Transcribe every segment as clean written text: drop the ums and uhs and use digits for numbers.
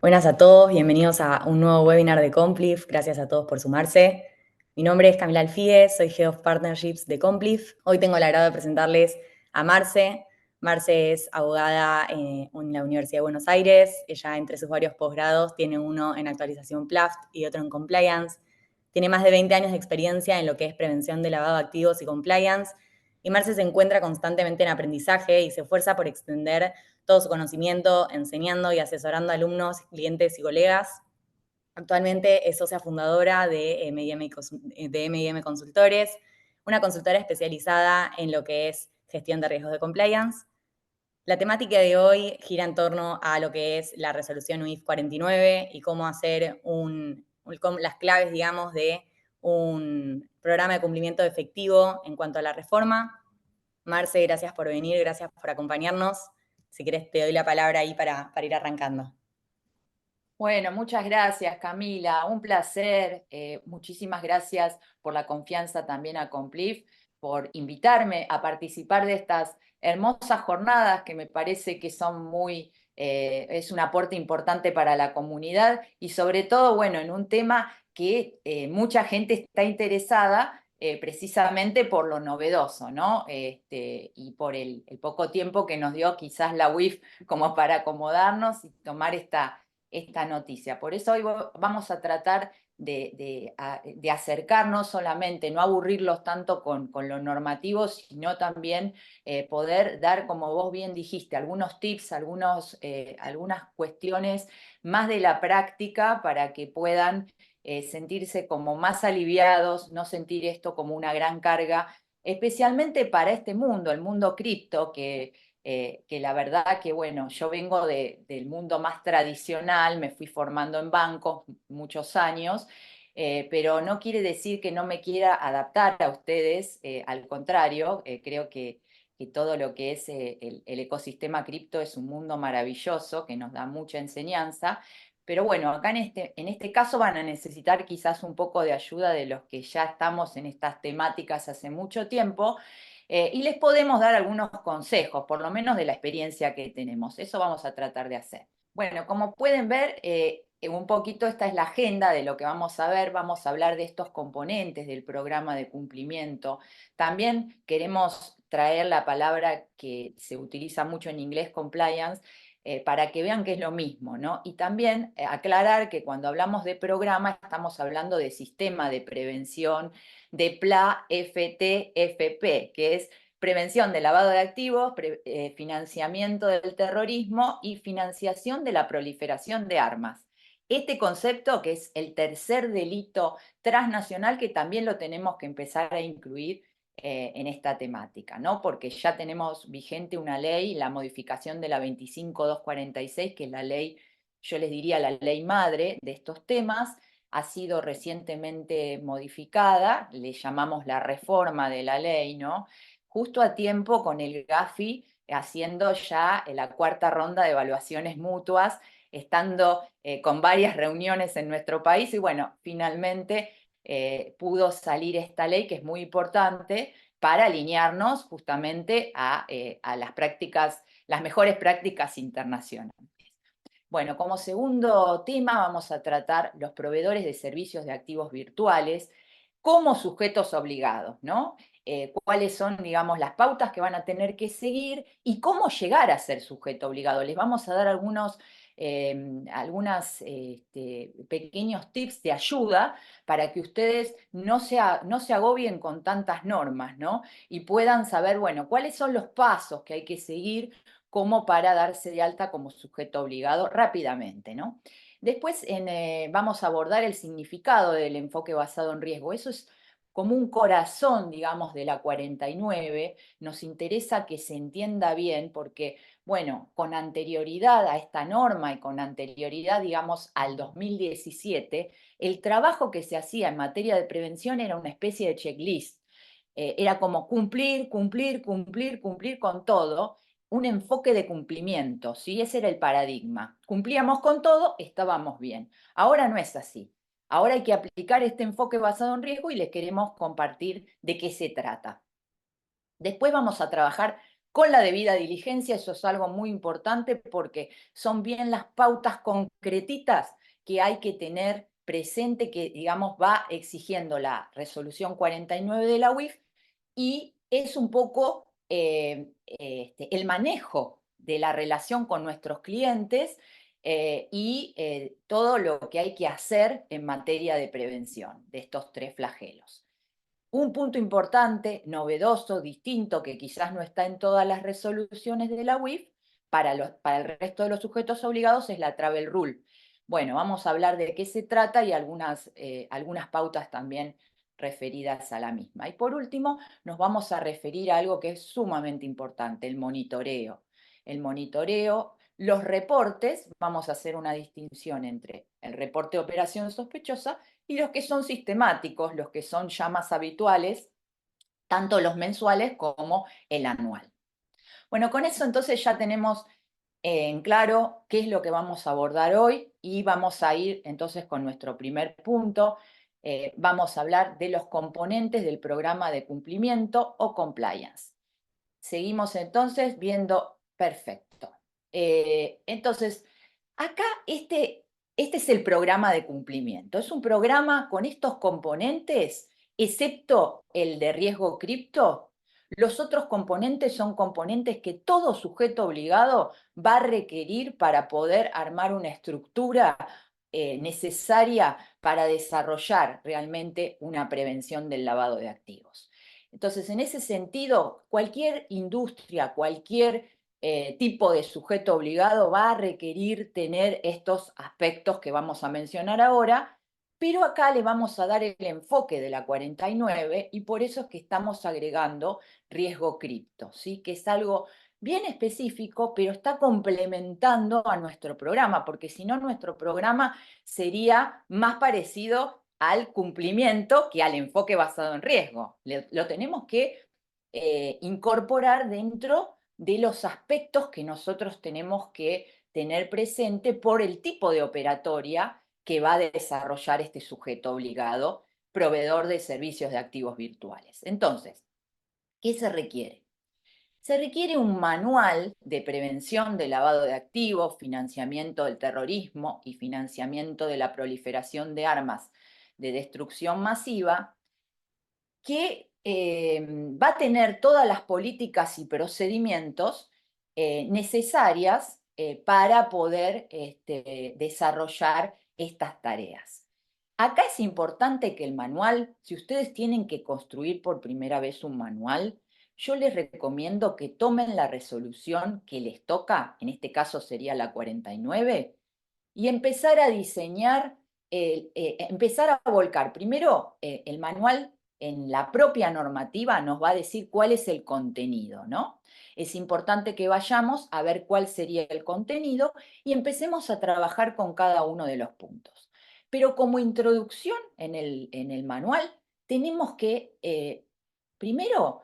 Buenas a todos, bienvenidos a un nuevo webinar de Complif. Gracias a todos por sumarse. Mi nombre es Camila Alfíguez, soy Head of Partnerships de Complif. Hoy tengo el agrado de presentarles a Marce. Marce es abogada en la Universidad de Buenos Aires. Ella, entre sus varios posgrados, tiene uno en actualización PLAFT y otro en compliance. Tiene más de 20 años de experiencia en lo que es prevención de lavado de activos y compliance. Y Marce se encuentra constantemente en aprendizaje y se esfuerza por extender todo su conocimiento enseñando y asesorando a alumnos, clientes y colegas. Actualmente es socia fundadora de M&M Consultores, una consultora especializada en lo que es gestión de riesgos de compliance. La temática de hoy gira en torno a lo que es la resolución UIF 49 y cómo hacer las claves, digamos, de un programa de cumplimiento efectivo en cuanto a la reforma. Marce, gracias por venir, gracias por acompañarnos. Si querés, te doy la palabra ahí para ir arrancando. Bueno, muchas gracias, Camila. Un placer. Muchísimas gracias por la confianza también a Complif, por invitarme a participar de estas hermosas jornadas que me parece que son es un aporte importante para la comunidad y sobre todo, bueno, en un tema que mucha gente está interesada. Precisamente por lo novedoso, ¿no? Y por el poco tiempo que nos dio quizás la UIF como para acomodarnos y tomar esta noticia. Por eso hoy vamos a tratar de acercarnos solamente, no aburrirlos tanto con lo normativo, sino también poder dar, como vos bien dijiste, algunos tips, algunas cuestiones más de la práctica para que puedan sentirse como más aliviados, no sentir esto como una gran carga, especialmente para este mundo, el mundo cripto, que la verdad que, bueno, yo vengo del mundo más tradicional, me fui formando en bancos muchos años, pero no quiere decir que no me quiera adaptar a ustedes, al contrario, creo que todo lo que es el ecosistema cripto es un mundo maravilloso que nos da mucha enseñanza. Pero bueno, acá en este caso van a necesitar quizás un poco de ayuda de los que ya estamos en estas temáticas hace mucho tiempo, y les podemos dar algunos consejos, por lo menos de la experiencia que tenemos. Eso vamos a tratar de hacer. Bueno, como pueden ver, un poquito esta es la agenda de lo que vamos a ver. Vamos a hablar de estos componentes del programa de cumplimiento. También queremos traer la palabra que se utiliza mucho en inglés, compliance, para que vean que es lo mismo, ¿no? Y también aclarar que cuando hablamos de programa estamos hablando de sistema de prevención de PLA-FT-FP, que es prevención del lavado de activos, financiamiento del terrorismo y financiación de la proliferación de armas. Este concepto, que es el tercer delito transnacional, que también lo tenemos que empezar a incluir en esta temática, ¿no? Porque ya tenemos vigente una ley, la modificación de la 25246, que es la ley, yo les diría la ley madre de estos temas, ha sido recientemente modificada, le llamamos la reforma de la ley, ¿no? Justo a tiempo con el GAFI haciendo ya la cuarta ronda de evaluaciones mutuas, estando con varias reuniones en nuestro país y bueno, finalmente pudo salir esta ley que es muy importante para alinearnos justamente a las prácticas, las mejores prácticas internacionales. Bueno, como segundo tema vamos a tratar los proveedores de servicios de activos virtuales como sujetos obligados, ¿no? Cuáles son, digamos, las pautas que van a tener que seguir y cómo llegar a ser sujeto obligado. Les vamos a dar algunos pequeños tips de ayuda para que ustedes no se agobien con tantas normas, ¿no? Y puedan saber, bueno, cuáles son los pasos que hay que seguir como para darse de alta como sujeto obligado rápidamente, ¿no? Después vamos a abordar el significado del enfoque basado en riesgo. Eso es como un corazón, digamos, de la 49. Nos interesa que se entienda bien porque, bueno, con anterioridad a esta norma y con anterioridad, digamos, al 2017, el trabajo que se hacía en materia de prevención era una especie de checklist. Era como cumplir, cumplir, cumplir, cumplir con todo, un enfoque de cumplimiento, ¿sí? Ese era el paradigma. Cumplíamos con todo, estábamos bien. Ahora no es así. Ahora hay que aplicar este enfoque basado en riesgo y les queremos compartir de qué se trata. Después vamos a trabajar con la debida diligencia. Eso es algo muy importante porque son bien las pautas concretitas que hay que tener presente, que digamos va exigiendo la resolución 49 de la UIF, y es un poco el manejo de la relación con nuestros clientes y todo lo que hay que hacer en materia de prevención de estos tres flagelos. Un punto importante, novedoso, distinto, que quizás no está en todas las resoluciones de la UIF, para el resto de los sujetos obligados, es la Travel Rule. Bueno, vamos a hablar de qué se trata y algunas pautas también referidas a la misma. Y por último, nos vamos a referir a algo que es sumamente importante, el monitoreo. El monitoreo, los reportes, vamos a hacer una distinción entre el reporte de operación sospechosa y los que son sistemáticos, los que son ya más habituales, tanto los mensuales como el anual. Bueno, con eso entonces ya tenemos en claro qué es lo que vamos a abordar hoy y vamos a ir entonces con nuestro primer punto. Vamos a hablar de los componentes del programa de cumplimiento o compliance. Seguimos entonces viendo, perfecto. Entonces, acá este es el programa de cumplimiento. Es un programa con estos componentes, excepto el de riesgo cripto. Los otros componentes son componentes que todo sujeto obligado va a requerir para poder armar una estructura necesaria para desarrollar realmente una prevención del lavado de activos. Entonces, en ese sentido, cualquier industria, cualquier tipo de sujeto obligado va a requerir tener estos aspectos que vamos a mencionar ahora, pero acá le vamos a dar el enfoque de la 49 y por eso es que estamos agregando riesgo cripto, ¿sí? Que es algo bien específico, pero está complementando a nuestro programa, porque si no, nuestro programa sería más parecido al cumplimiento que al enfoque basado en riesgo. Lo tenemos que incorporar dentro de los aspectos que nosotros tenemos que tener presente por el tipo de operatoria que va a desarrollar este sujeto obligado, proveedor de servicios de activos virtuales. Entonces, ¿qué se requiere? Se requiere un manual de prevención de lavado de activos, financiamiento del terrorismo y financiamiento de la proliferación de armas de destrucción masiva, que va a tener todas las políticas y procedimientos necesarias para poder desarrollar estas tareas. Acá es importante que el manual, si ustedes tienen que construir por primera vez un manual, yo les recomiendo que tomen la resolución que les toca, en este caso sería la 49, y empezar a diseñar, empezar a volcar. Primero, el manual en la propia normativa nos va a decir cuál es el contenido, ¿no? Es importante que vayamos a ver cuál sería el contenido y empecemos a trabajar con cada uno de los puntos. Pero como introducción en el manual, tenemos que, primero,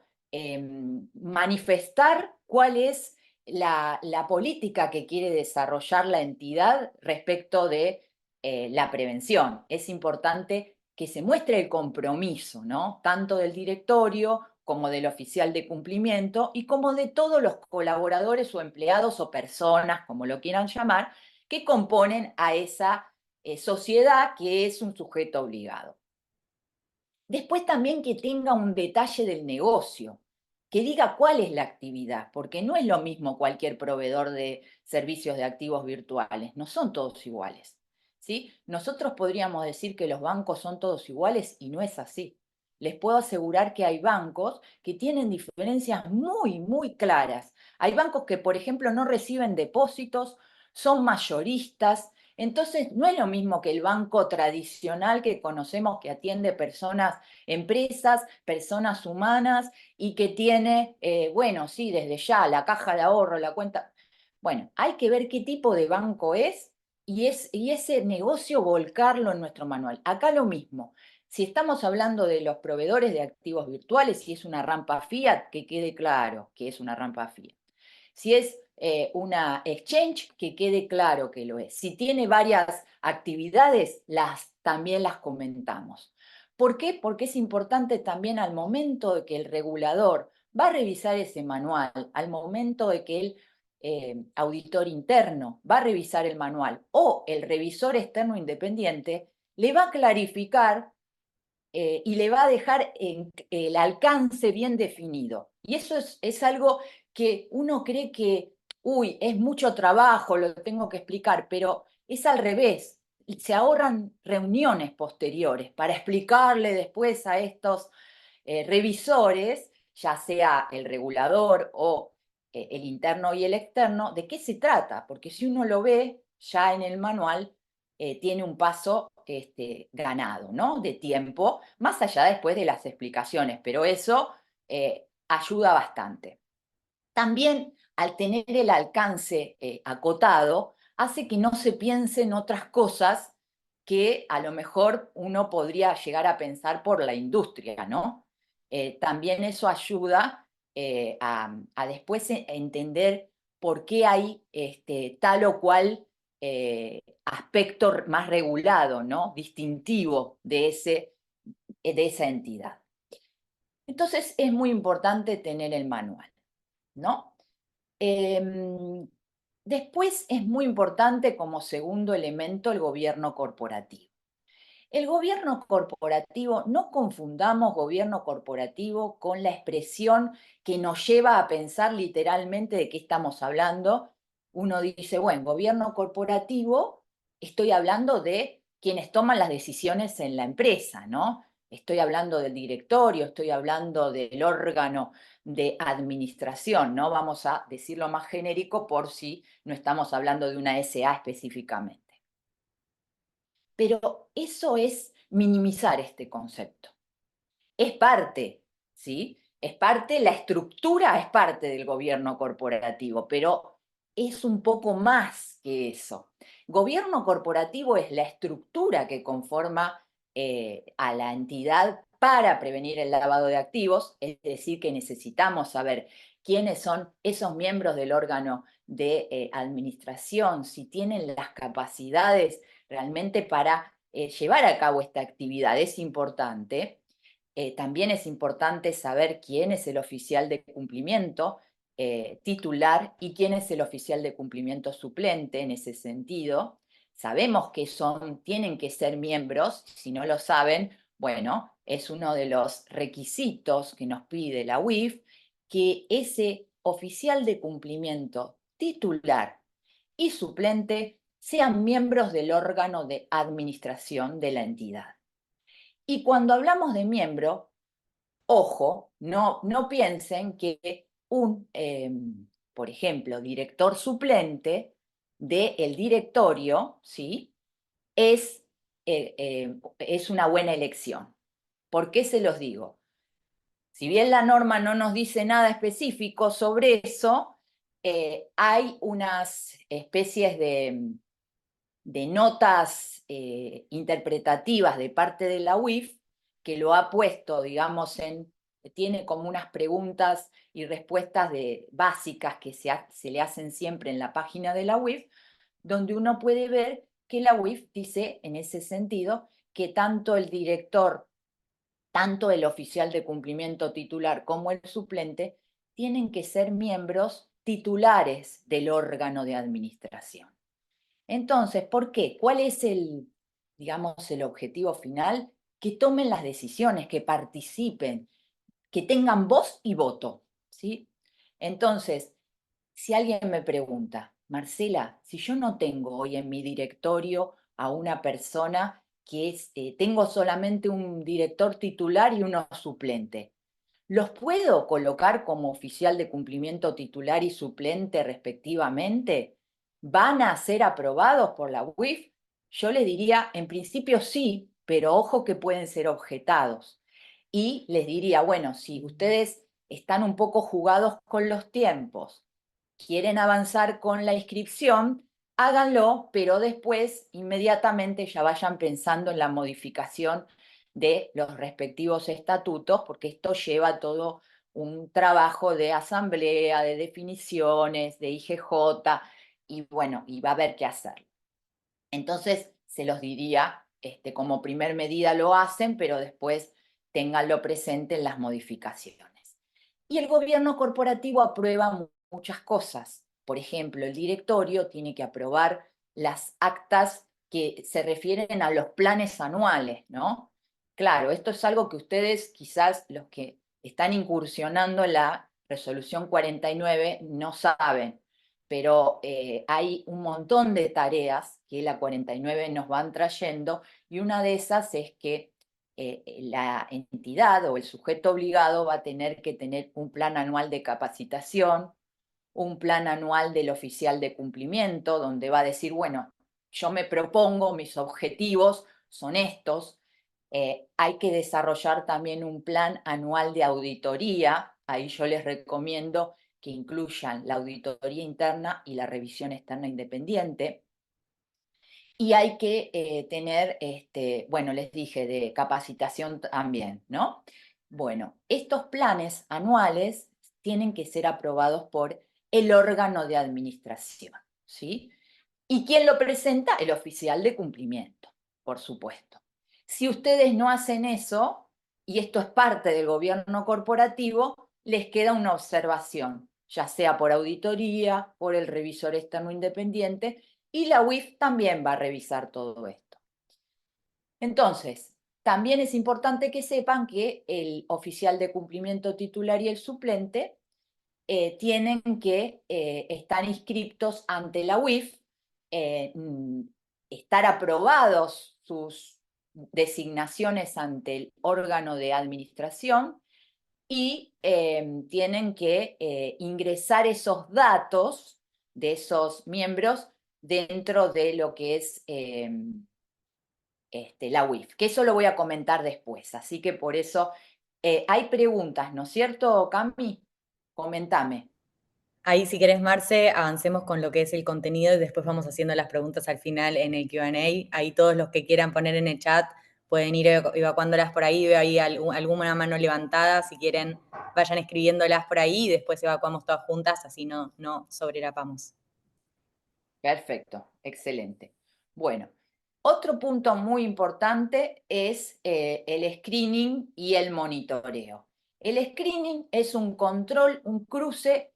manifestar cuál es la política que quiere desarrollar la entidad respecto de la prevención. Es importante que se muestre el compromiso, ¿no? Tanto del directorio como del oficial de cumplimiento y como de todos los colaboradores o empleados o personas, como lo quieran llamar, que componen a esa sociedad que es un sujeto obligado. Después también que tenga un detalle del negocio, que diga cuál es la actividad, porque no es lo mismo cualquier proveedor de servicios de activos virtuales, no son todos iguales, ¿sí? Nosotros podríamos decir que los bancos son todos iguales y no es así. Les puedo asegurar que hay bancos que tienen diferencias muy, muy claras. Hay bancos que, por ejemplo, no reciben depósitos, son mayoristas, entonces, no es lo mismo que el banco tradicional que conocemos, que atiende personas, empresas, personas humanas y que tiene, bueno, sí, desde ya la caja de ahorro, la cuenta. Bueno, hay que ver qué tipo de banco es y ese negocio volcarlo en nuestro manual. Acá lo mismo. Si estamos hablando de los proveedores de activos virtuales, si es una rampa fiat, que quede claro que es una rampa fiat. Si es una exchange, que quede claro que lo es. Si tiene varias actividades, también las comentamos. ¿Por qué? Porque es importante también al momento de que el regulador va a revisar ese manual al momento de que el auditor interno va a revisar el manual o el revisor externo independiente, le va a clarificar y le va a dejar el alcance bien definido. Y eso es algo que uno cree que, uy, es mucho trabajo, lo tengo que explicar, pero es al revés. Se ahorran reuniones posteriores para explicarle después a estos revisores, ya sea el regulador o el interno y el externo, de qué se trata, porque si uno lo ve ya en el manual, tiene un paso ganado, ¿no? De tiempo, más allá después de las explicaciones, pero eso ayuda bastante. También al tener el alcance acotado, hace que no se piense en otras cosas que a lo mejor uno podría llegar a pensar por la industria, ¿no? También eso ayuda a después entender por qué hay tal o cual aspecto más regulado, ¿no? Distintivo de esa entidad. Entonces es muy importante tener el manual, ¿no? Después es muy importante como segundo elemento el gobierno corporativo. El gobierno corporativo, no confundamos gobierno corporativo con la expresión que nos lleva a pensar literalmente de qué estamos hablando. Uno dice, bueno, gobierno corporativo, estoy hablando de quienes toman las decisiones en la empresa, ¿no? Estoy hablando del directorio, estoy hablando del órgano de administración, ¿no? Vamos a decirlo más genérico por si no estamos hablando de una SA específicamente. Pero eso es minimizar este concepto. Es parte, ¿sí? Es parte, la estructura es parte del gobierno corporativo, pero es un poco más que eso. Gobierno corporativo es la estructura que conforma a la entidad para prevenir el lavado de activos, es decir, que necesitamos saber quiénes son esos miembros del órgano de administración, si tienen las capacidades realmente para llevar a cabo esta actividad. Es importante. También es importante saber quién es el oficial de cumplimiento titular y quién es el oficial de cumplimiento suplente en ese sentido. Sabemos que tienen que ser miembros, si no lo saben, bueno, es uno de los requisitos que nos pide la UIF, que ese oficial de cumplimiento titular y suplente sean miembros del órgano de administración de la entidad. Y cuando hablamos de miembro, ojo, no piensen que por ejemplo, director suplente del directorio, ¿sí? Es una buena elección. ¿Por qué se los digo? Si bien la norma no nos dice nada específico sobre eso, hay unas especies de notas interpretativas de parte de la UIF que lo ha puesto, digamos, tiene como unas preguntas y respuestas básicas que se le hacen siempre en la página de la UIF, donde uno puede ver que la UIF dice en ese sentido que tanto el director, tanto el oficial de cumplimiento titular como el suplente tienen que ser miembros titulares del órgano de administración. Entonces, ¿por qué? ¿Cuál es digamos, el objetivo final? Que tomen las decisiones, que participen, que tengan voz y voto, ¿sí? Entonces, si alguien me pregunta, Marcela, si yo no tengo hoy en mi directorio a una persona tengo solamente un director titular y uno suplente, ¿los puedo colocar como oficial de cumplimiento titular y suplente respectivamente? ¿Van a ser aprobados por la UIF? Yo les diría, en principio sí, pero ojo que pueden ser objetados. Y les diría, bueno, si ustedes están un poco jugados con los tiempos, quieren avanzar con la inscripción, háganlo, pero después inmediatamente ya vayan pensando en la modificación de los respectivos estatutos, porque esto lleva todo un trabajo de asamblea, de definiciones, de IGJ, y bueno, y va a haber que hacerlo. Entonces, se los diría, como primer medida lo hacen, pero después ténganlo presente en las modificaciones. Y el gobierno corporativo aprueba muchas cosas. Por ejemplo, el directorio tiene que aprobar las actas que se refieren a los planes anuales, ¿no? Claro, esto es algo que ustedes, quizás los que están incursionando en la resolución 49, no saben, pero hay un montón de tareas que la 49 nos van trayendo, y una de esas es que la entidad o el sujeto obligado va a tener que tener un plan anual de capacitación, un plan anual del oficial de cumplimiento, donde va a decir, bueno, yo me propongo, mis objetivos son estos. Hay que desarrollar también un plan anual de auditoría. Ahí yo les recomiendo que incluyan la auditoría interna y la revisión externa independiente. Y hay que tener, bueno, les dije, de capacitación también, ¿no? Bueno, estos planes anuales tienen que ser aprobados por el órgano de administración, ¿sí? ¿Y quién lo presenta? El oficial de cumplimiento, por supuesto. Si ustedes no hacen eso, y esto es parte del gobierno corporativo, les queda una observación, ya sea por auditoría, por el revisor externo independiente, y la UIF también va a revisar todo esto. Entonces, también es importante que sepan que el oficial de cumplimiento titular y el suplente tienen que estar inscriptos ante la UIF, estar aprobados sus designaciones ante el órgano de administración, y tienen que ingresar esos datos de esos miembros dentro de lo que es la UIF, que eso lo voy a comentar después, así que por eso hay preguntas, ¿no es cierto, Cami? Comentame. Ahí, si querés, Marce, avancemos con lo que es el contenido y después vamos haciendo las preguntas al final en el Q&A. Ahí todos los que quieran poner en el chat pueden ir evacuándolas por ahí. Veo ahí alguna mano levantada. Si quieren, vayan escribiéndolas por ahí y después evacuamos todas juntas, así no sobrelapamos. Perfecto, excelente. Bueno, otro punto muy importante es el screening y el monitoreo. El screening es un control, un cruce.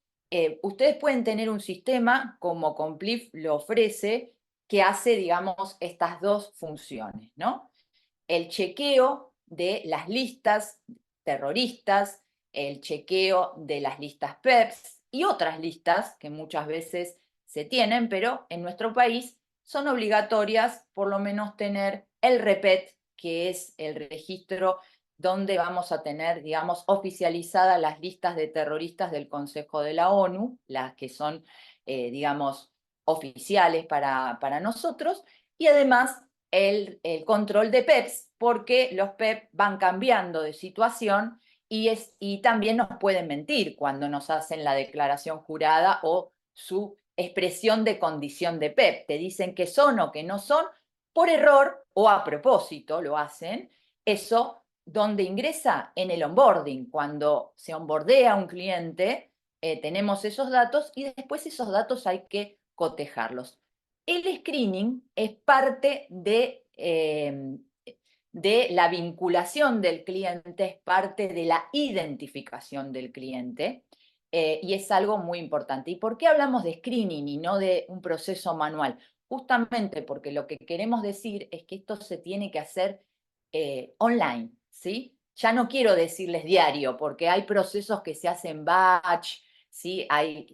Ustedes pueden tener un sistema como Complif lo ofrece, que hace, digamos, estas dos funciones, ¿no? El chequeo de las listas terroristas, el chequeo de las listas PEPs y otras listas que muchas veces se tienen, pero en nuestro país son obligatorias por lo menos tener el REPET, que es el registro donde vamos a tener, digamos, oficializadas las listas de terroristas del Consejo de la ONU, las que son, digamos, oficiales para nosotros, y además el control de PEPs, porque los PEP van cambiando de situación y también nos pueden mentir cuando nos hacen la declaración jurada o su expresión de condición de PEP. Te dicen que son o que no son, por error o a propósito lo hacen. Eso, ¿dónde ingresa? En el onboarding. Cuando se onboardea un cliente, tenemos esos datos y después esos datos hay que cotejarlos. El screening es parte de la vinculación del cliente, es parte de la identificación del cliente, y es algo muy importante. ¿Y por qué hablamos de screening y no de un proceso manual? Justamente porque lo que queremos decir es que esto se tiene que hacer online, ¿sí? Ya no quiero decirles diario, porque hay procesos que se hacen batch, ¿sí?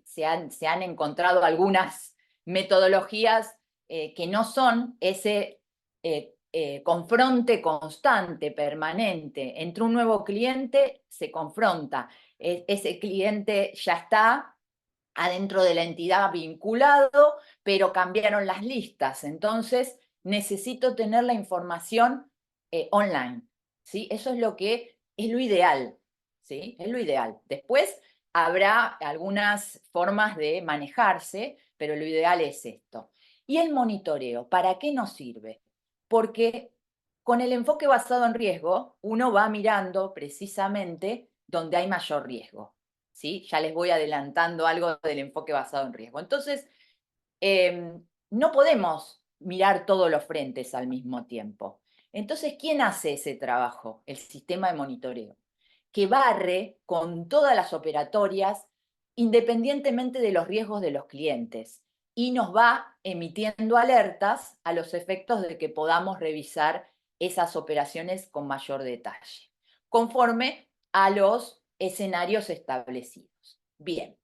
Se han encontrado algunas metodologías que no son ese confronte constante, permanente. Entre un nuevo cliente se confronta, ese cliente ya está adentro de la entidad vinculado, pero cambiaron las listas, entonces necesito tener la información online, ¿sí? Eso es lo que es lo ideal, ¿sí? Es lo ideal. Después habrá algunas formas de manejarse, pero lo ideal es esto. Y el monitoreo, ¿para qué nos sirve? Porque con el enfoque basado en riesgo, uno va mirando precisamente donde hay mayor riesgo. ¿Sí? Ya les voy adelantando algo del enfoque basado en riesgo. Entonces, no podemos mirar todos los frentes al mismo tiempo. Entonces, ¿quién hace ese trabajo? El sistema de monitoreo. que barre con todas las operatorias independientemente de los riesgos de los clientes y nos va emitiendo alertas a los efectos de que podamos revisar esas operaciones con mayor detalle, conforme a los escenarios establecidos. Bien.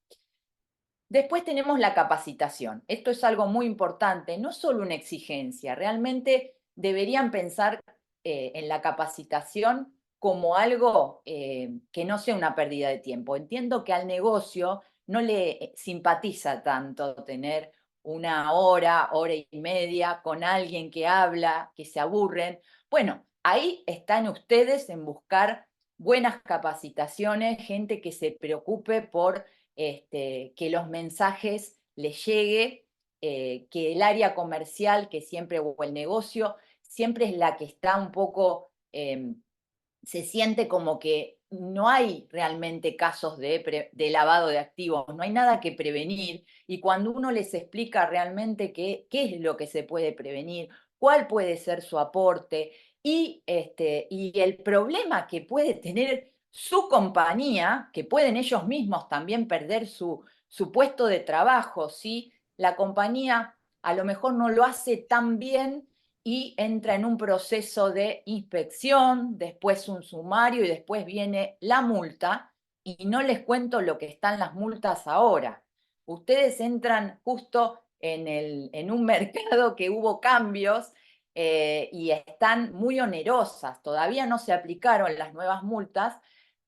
Después tenemos la capacitación. Esto es algo muy importante, no solo una exigencia, realmente deberían pensar en la capacitación como algo que no sea una pérdida de tiempo. Entiendo que al negocio no le simpatiza tanto tener una hora, hora y media con alguien que habla, que se aburren. Bueno, ahí están ustedes en buscar buenas capacitaciones, gente que se preocupe por que los mensajes les llegue, que el área comercial, que siempre, o el negocio, siempre es la que está un poco, se siente como que no hay realmente casos de lavado de activos, no hay nada que prevenir, y cuando uno les explica realmente qué es lo que se puede prevenir, cuál puede ser su aporte, y el problema que puede tener su compañía, que pueden ellos mismos también perder su puesto de trabajo, si la compañía a lo mejor no lo hace tan bien y entra en un proceso de inspección, después un sumario y después viene la multa, y no les cuento lo que están las multas ahora. Ustedes entran justo en un mercado que hubo cambios y están muy onerosas. Todavía no se aplicaron las nuevas multas,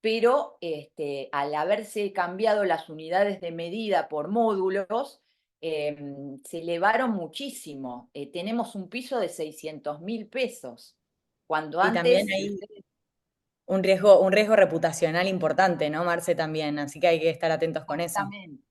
pero al haberse cambiado las unidades de medida por módulos, se elevaron muchísimo. Tenemos un piso de 600.000 pesos, cuando Y también antes, si hay ustedes... un riesgo reputacional importante, ¿no, Marce? También, así que hay que estar atentos con eso. Exactamente.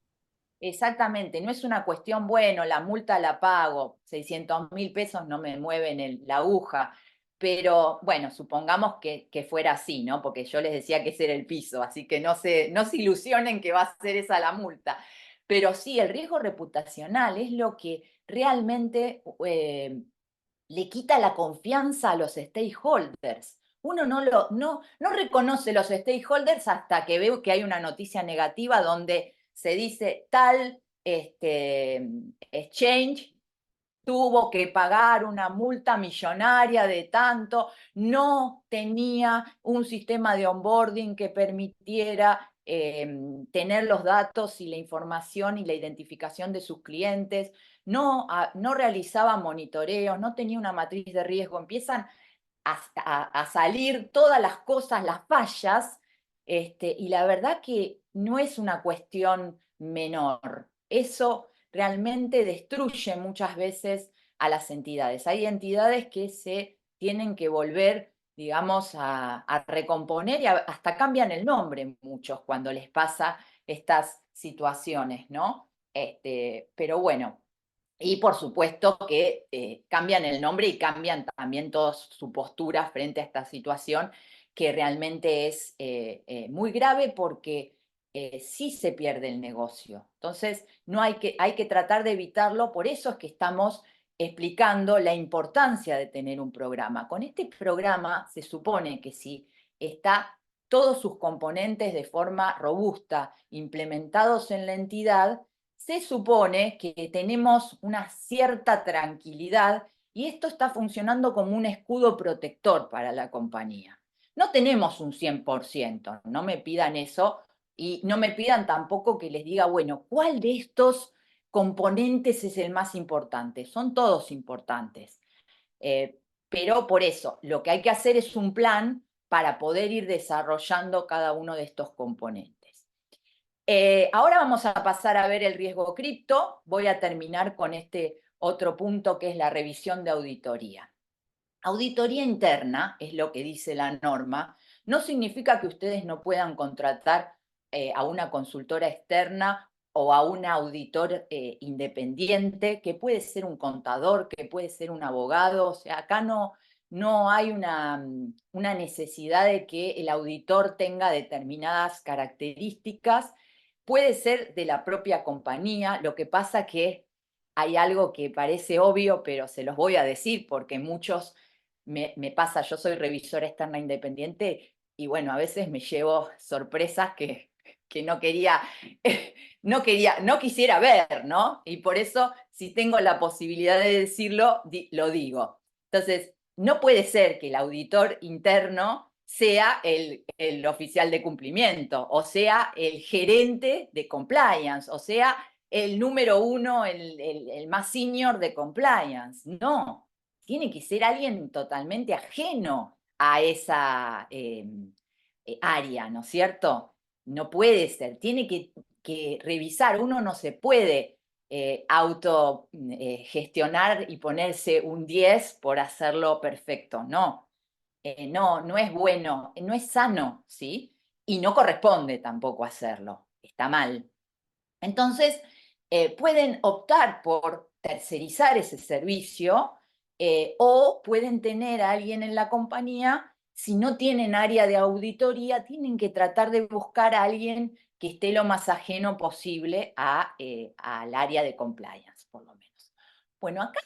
Exactamente, no es una cuestión, bueno, la multa la pago, 600.000 pesos no me mueven la aguja, pero bueno, supongamos que fuera así, ¿no? Porque yo les decía que ese era el piso, así que no se ilusionen que va a ser esa la multa. Pero sí, el riesgo reputacional es lo que realmente le quita la confianza a los stakeholders. Uno no reconoce los stakeholders hasta que ve que hay una noticia negativa donde se dice tal exchange tuvo que pagar una multa millonaria de tanto, no tenía un sistema de onboarding que permitiera tener los datos y la información y la identificación de sus clientes, no realizaba monitoreos, no tenía una matriz de riesgo. Empiezan a salir todas las cosas, las fallas, y la verdad que no es una cuestión menor. Eso realmente destruye muchas veces a las entidades. Hay entidades que se tienen que volver, digamos, a recomponer y hasta cambian el nombre muchos cuando les pasa estas situaciones, ¿no? Pero bueno, y por supuesto que cambian el nombre y cambian también toda su postura frente a esta situación, que realmente es muy grave porque sí se pierde el negocio. Entonces, no hay que tratar de evitarlo, por eso es que estamos explicando la importancia de tener un programa. Con este programa se supone que si está todos sus componentes de forma robusta, implementados en la entidad, se supone que tenemos una cierta tranquilidad y esto está funcionando como un escudo protector para la compañía. No tenemos un 100%, no me pidan eso y no me pidan tampoco que les diga, bueno, ¿cuál de estos componentes es el más importante? Son todos importantes. Pero por eso, lo que hay que hacer es un plan para poder ir desarrollando cada uno de estos componentes. Ahora vamos a pasar a ver el riesgo cripto. Voy a terminar con este otro punto que es la revisión de auditoría. Auditoría interna es lo que dice la norma. No significa que ustedes no puedan contratar a una consultora externa o a un auditor independiente, que puede ser un contador, que puede ser un abogado. O sea, acá no hay una necesidad de que el auditor tenga determinadas características. Puede ser de la propia compañía. Lo que pasa que hay algo que parece obvio, pero se los voy a decir porque muchos me pasa, yo soy revisora externa independiente y bueno, a veces me llevo sorpresas que no quería, no quisiera ver, ¿no? Y por eso, si tengo la posibilidad de decirlo, lo digo. Entonces, no puede ser que el auditor interno sea el oficial de cumplimiento, o sea, el gerente de compliance, o sea, el número uno, el más senior de compliance. No, tiene que ser alguien totalmente ajeno a esa área, ¿no es cierto? No puede ser, tiene que revisar, uno no se puede auto gestionar y ponerse un 10 por hacerlo perfecto, no. No es bueno, no es sano, ¿sí? Y no corresponde tampoco hacerlo, está mal. Entonces, pueden optar por tercerizar ese servicio o pueden tener a alguien en la compañía. Si no tienen área de auditoría, tienen que tratar de buscar a alguien que esté lo más ajeno posible al área de compliance, por lo menos. Bueno, acá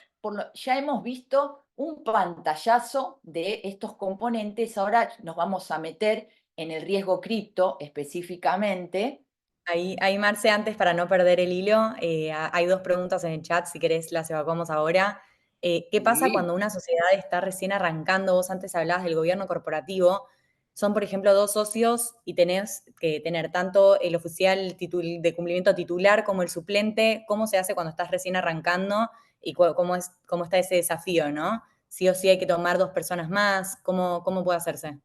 ya hemos visto un pantallazo de estos componentes. Ahora nos vamos a meter en el riesgo cripto específicamente. Ahí, Marce, antes para no perder el hilo, hay dos preguntas en el chat, si querés las evacuamos ahora. ¿Qué pasa Sí. cuando una sociedad está recién arrancando? Vos antes hablabas del gobierno corporativo. Son, por ejemplo, dos socios y tenés que tener tanto el oficial de cumplimiento titular como el suplente. ¿Cómo se hace cuando estás recién arrancando y cómo está ese desafío, no? Sí o sí hay que tomar dos personas más. ¿Cómo puede hacerse?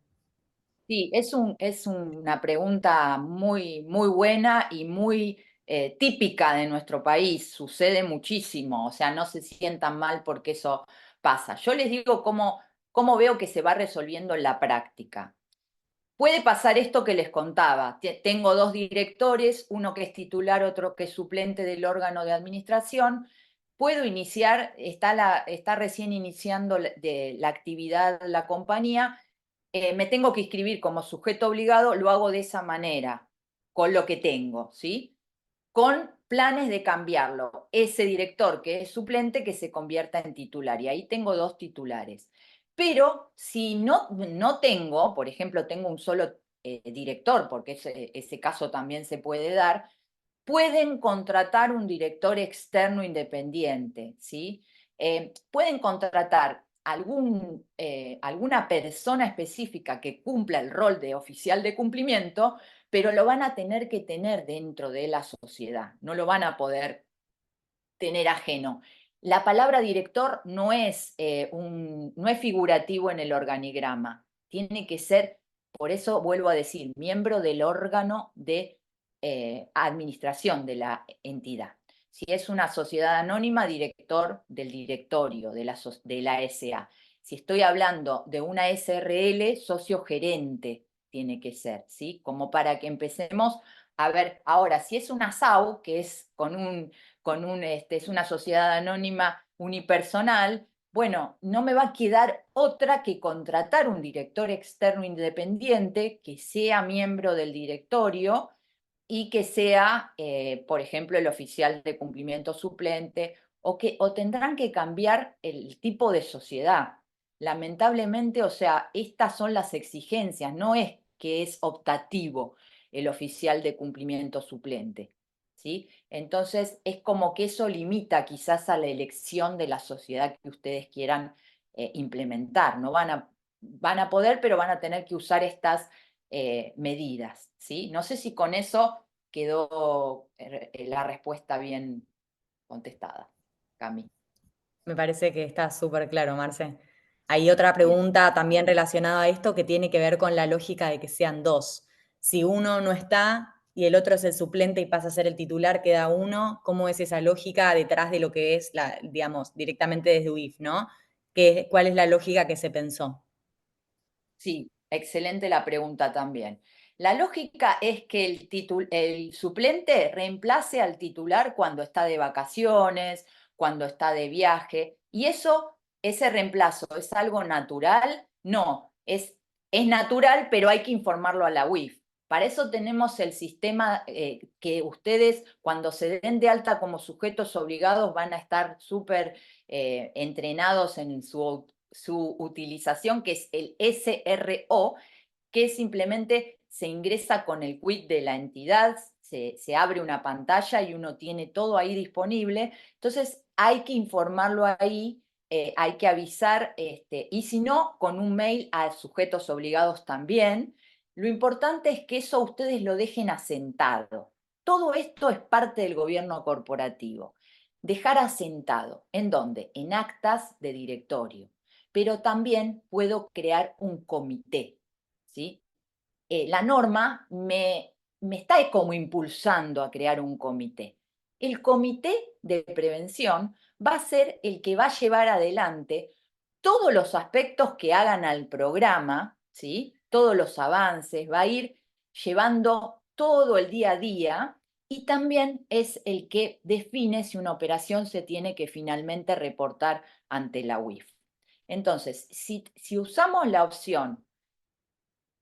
Sí, es una pregunta muy, muy buena y muy típica de nuestro país. Sucede muchísimo, o sea, no se sientan mal porque eso pasa. Yo les digo cómo veo que se va resolviendo en la práctica. Puede pasar esto que les contaba. Tengo dos directores, uno que es titular, otro que es suplente del órgano de administración. Puedo iniciar, está recién iniciando la actividad la compañía, me tengo que inscribir como sujeto obligado, lo hago de esa manera, con lo que tengo, ¿sí? Con planes de cambiarlo. Ese director que es suplente que se convierta en titular. Y ahí tengo dos titulares. Pero si no tengo, por ejemplo, tengo un solo director, porque ese caso también se puede dar, pueden contratar un director externo independiente, ¿sí? Pueden contratar alguna persona específica que cumpla el rol de oficial de cumplimiento, pero lo van a tener que tener dentro de la sociedad, no lo van a poder tener ajeno. La palabra director no es figurativo en el organigrama, tiene que ser, por eso vuelvo a decir, miembro del órgano de administración de la entidad. Si es una sociedad anónima, director del directorio de la SA. Si estoy hablando de una SRL, socio gerente tiene que ser, ¿sí? Como para que empecemos a ver, ahora, si es una SAU, que es es una sociedad anónima unipersonal, bueno, no me va a quedar otra que contratar un director externo independiente que sea miembro del directorio y que sea, por ejemplo, el oficial de cumplimiento suplente, o tendrán que cambiar el tipo de sociedad. Lamentablemente, o sea, estas son las exigencias, no es que es optativo el oficial de cumplimiento suplente, ¿sí? Entonces, es como que eso limita quizás a la elección de la sociedad que ustedes quieran implementar. No van a poder, pero van a tener que usar estas medidas, ¿sí? No sé si con eso quedó la respuesta bien contestada, Cami. Me parece que está súper claro, Marce. Hay otra Bien. pregunta también relacionada a esto que tiene que ver con la lógica de que sean dos. Si uno no está y el otro es el suplente y pasa a ser el titular, queda uno, ¿cómo es esa lógica detrás de lo que es, digamos, directamente desde UIF, ¿no? ¿Cuál es la lógica que se pensó? Sí, excelente la pregunta también. La lógica es que el suplente reemplace al titular cuando está de vacaciones, cuando está de viaje, y ese reemplazo, ¿es algo natural? No, es natural, pero hay que informarlo a la UIF. Para eso tenemos el sistema que ustedes, cuando se den de alta como sujetos obligados, van a estar súper entrenados en su utilización, que es el SRO, que simplemente se ingresa con el quit de la entidad, se abre una pantalla y uno tiene todo ahí disponible. Entonces hay que informarlo ahí, hay que avisar, y si no, con un mail a sujetos obligados también. Lo importante es que eso ustedes lo dejen asentado. Todo esto es parte del gobierno corporativo. Dejar asentado. ¿En dónde? En actas de directorio. Pero también puedo crear un comité, ¿sí? La norma me está como impulsando a crear un comité. El comité de prevención va a ser el que va a llevar adelante todos los aspectos que hagan al programa, ¿sí? Todos los avances, va a ir llevando todo el día a día y también es el que define si una operación se tiene que finalmente reportar ante la UIF. Entonces, si usamos la opción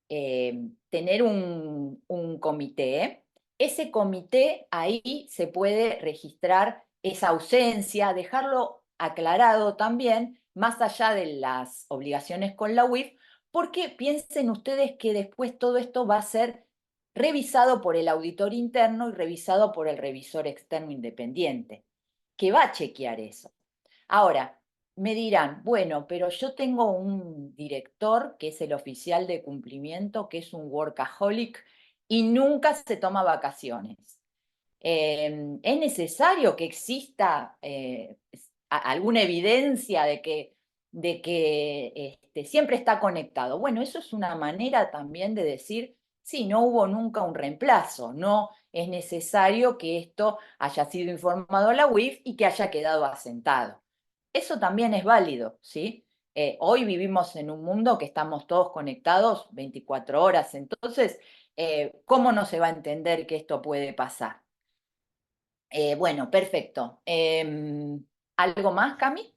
tener un comité, ese comité ahí se puede registrar esa ausencia, dejarlo aclarado también, más allá de las obligaciones con la UIF, porque piensen ustedes que después todo esto va a ser revisado por el auditor interno y revisado por el revisor externo independiente, que va a chequear eso. Ahora, me dirán, bueno, pero yo tengo un director que es el oficial de cumplimiento, que es un workaholic y nunca se toma vacaciones. ¿Es necesario que exista alguna evidencia de que siempre está conectado? Bueno, eso es una manera también de decir, sí, no hubo nunca un reemplazo, no es necesario que esto haya sido informado a la UIF y que haya quedado asentado. Eso también es válido, ¿sí? Hoy vivimos en un mundo que estamos todos conectados 24 horas, entonces, ¿cómo no se va a entender que esto puede pasar? Bueno, perfecto. ¿Algo más, Cami?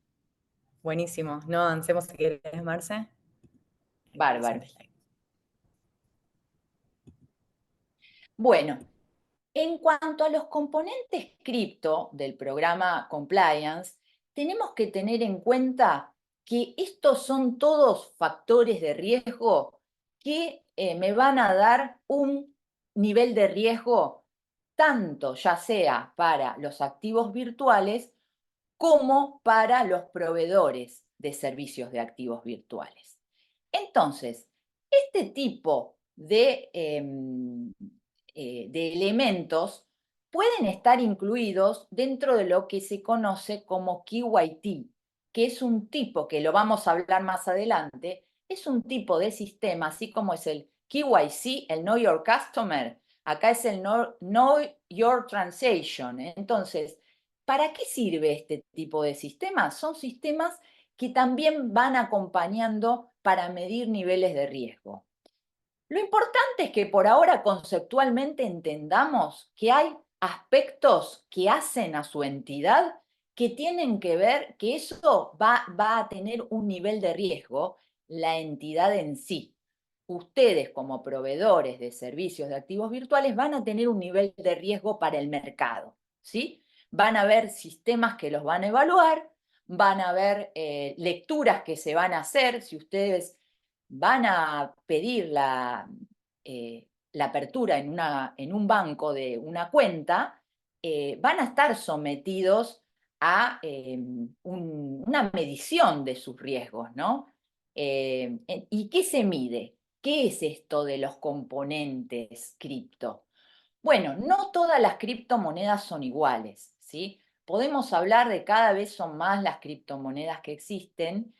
Buenísimo. No avancemos si querés, Marce. Bárbaro. Presente slide. Bueno, en cuanto a los componentes cripto del programa Compliance, tenemos que tener en cuenta que estos son todos factores de riesgo que me van a dar un nivel de riesgo tanto ya sea para los activos virtuales como para los proveedores de servicios de activos virtuales. Entonces, este tipo de elementos pueden estar incluidos dentro de lo que se conoce como KYT, que es un tipo, que lo vamos a hablar más adelante, es un tipo de sistema, así como es el KYC, el Know Your Customer, acá es el Know Your Transaction. Entonces, ¿para qué sirve este tipo de sistemas? Son sistemas que también van acompañando para medir niveles de riesgo. Lo importante es que por ahora conceptualmente entendamos que hay aspectos que hacen a su entidad que tienen que ver que eso va a tener un nivel de riesgo, la entidad en sí. Ustedes como proveedores de servicios de activos virtuales van a tener un nivel de riesgo para el mercado, ¿sí? Van a haber sistemas que los van a evaluar, van a haber lecturas que se van a hacer, si ustedes van a pedir la apertura en un banco de una cuenta, van a estar sometidos a una medición de sus riesgos, ¿no? ¿Y qué se mide? ¿Qué es esto de los componentes cripto? Bueno, no todas las criptomonedas son iguales, ¿sí? Podemos hablar de cada vez son más las criptomonedas que existen,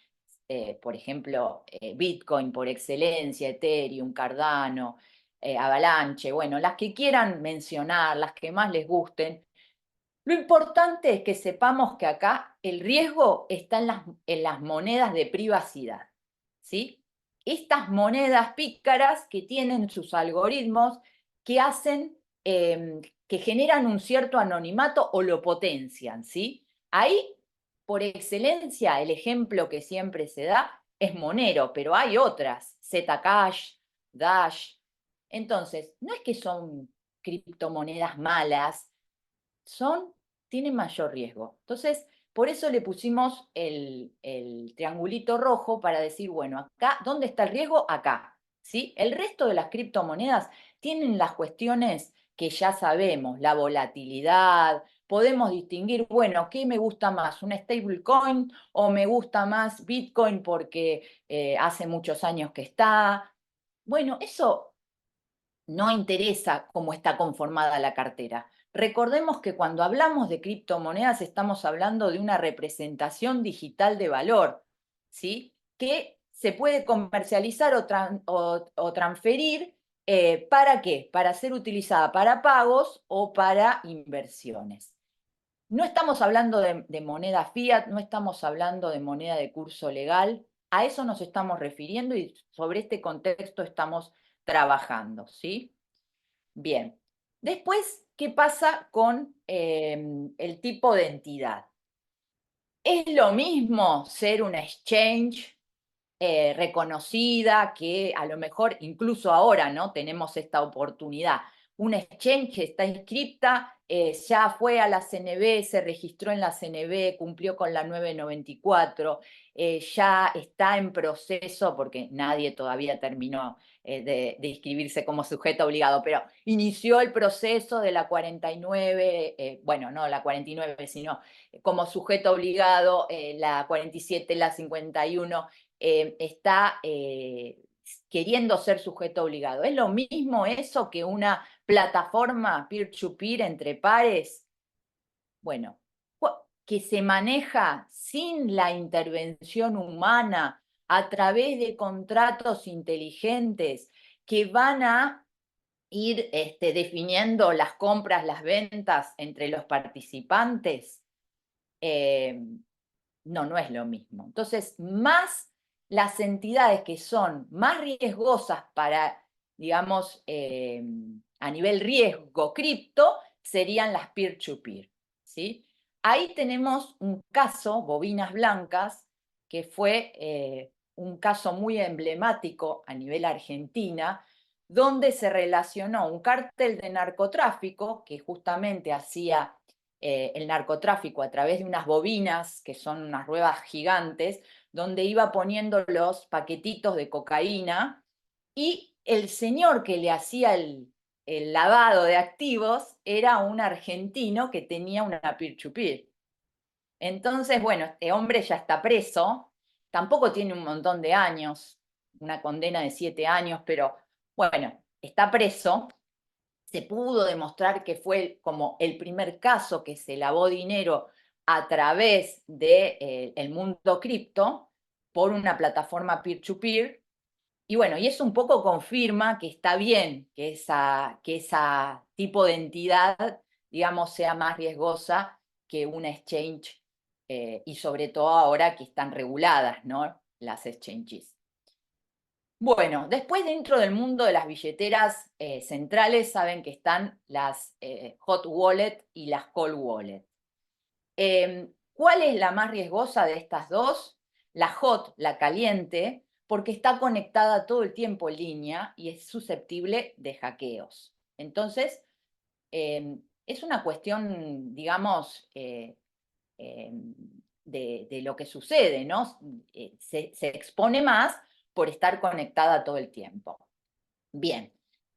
por ejemplo, Bitcoin por excelencia, Ethereum, Cardano, Avalanche, bueno, las que quieran mencionar, las que más les gusten. Lo importante es que sepamos que acá el riesgo está en las monedas de privacidad, ¿sí? Estas monedas pícaras que tienen sus algoritmos que hacen, que generan un cierto anonimato o lo potencian, ¿sí? Ahí, por excelencia, el ejemplo que siempre se da es Monero, pero hay otras, Zcash, Dash. Entonces, no es que son criptomonedas malas, tienen mayor riesgo. Entonces, por eso le pusimos el triangulito rojo para decir, bueno, acá, ¿dónde está el riesgo? Acá. ¿sí? El resto de las criptomonedas tienen las cuestiones que ya sabemos, la volatilidad, podemos distinguir, bueno, ¿qué me gusta más? ¿Un stablecoin o me gusta más Bitcoin porque hace muchos años que está? Bueno, eso no interesa cómo está conformada la cartera. Recordemos que cuando hablamos de criptomonedas estamos hablando de una representación digital de valor, ¿sí? Que se puede comercializar o transferir. ¿Para qué? Para ser utilizada para pagos o para inversiones. No estamos hablando de moneda fiat, no estamos hablando de moneda de curso legal, a eso nos estamos refiriendo y sobre este contexto estamos trabajando, ¿sí? Bien. Después, ¿qué pasa con el tipo de entidad? ¿Es lo mismo ser una exchange reconocida que a lo mejor incluso ahora no tenemos esta oportunidad? Una exchange que está inscripta, ya fue a la CNB, se registró en la CNB, cumplió con la 994, ya está en proceso, porque nadie todavía terminó de inscribirse como sujeto obligado, pero inició el proceso de la 49, bueno, no la 49, sino como sujeto obligado, la 47, la 51, está queriendo ser sujeto obligado. ¿Es lo mismo eso que una plataforma peer-to-peer entre pares? Bueno, que se maneja sin la intervención humana a través de contratos inteligentes que van a ir definiendo las compras, las ventas entre los participantes. eh, no, no es lo mismo. Entonces, más las entidades que son más riesgosas para, digamos, a nivel riesgo cripto, serían las peer-to-peer, ¿sí? Ahí tenemos un caso, Bobinas Blancas, que fue un caso muy emblemático a nivel Argentina, donde se relacionó un cártel de narcotráfico que justamente hacía el narcotráfico a través de unas bobinas, que son unas ruedas gigantes, donde iba poniendo los paquetitos de cocaína, y el señor que le hacía el lavado de activos era un argentino que tenía una peer-to-peer. Entonces, bueno, este hombre ya está preso, tampoco tiene un montón de años, una condena de 7 años, pero bueno, está preso. Se pudo demostrar que fue como el primer caso que se lavó dinero a través del mundo cripto por una plataforma peer-to-peer. Y bueno, y eso un poco confirma que está bien que esa tipo de entidad, digamos, sea más riesgosa que una exchange, y sobre todo ahora que están reguladas, ¿no? Las exchanges. Bueno, después dentro del mundo de las billeteras centrales saben que están las hot wallet y las cold wallet. ¿Cuál es la más riesgosa de estas dos? La hot, la caliente, porque está conectada todo el tiempo en línea y es susceptible de hackeos. Entonces, es una cuestión, digamos, de lo que sucede, ¿no? Se expone más por estar conectada todo el tiempo. Bien,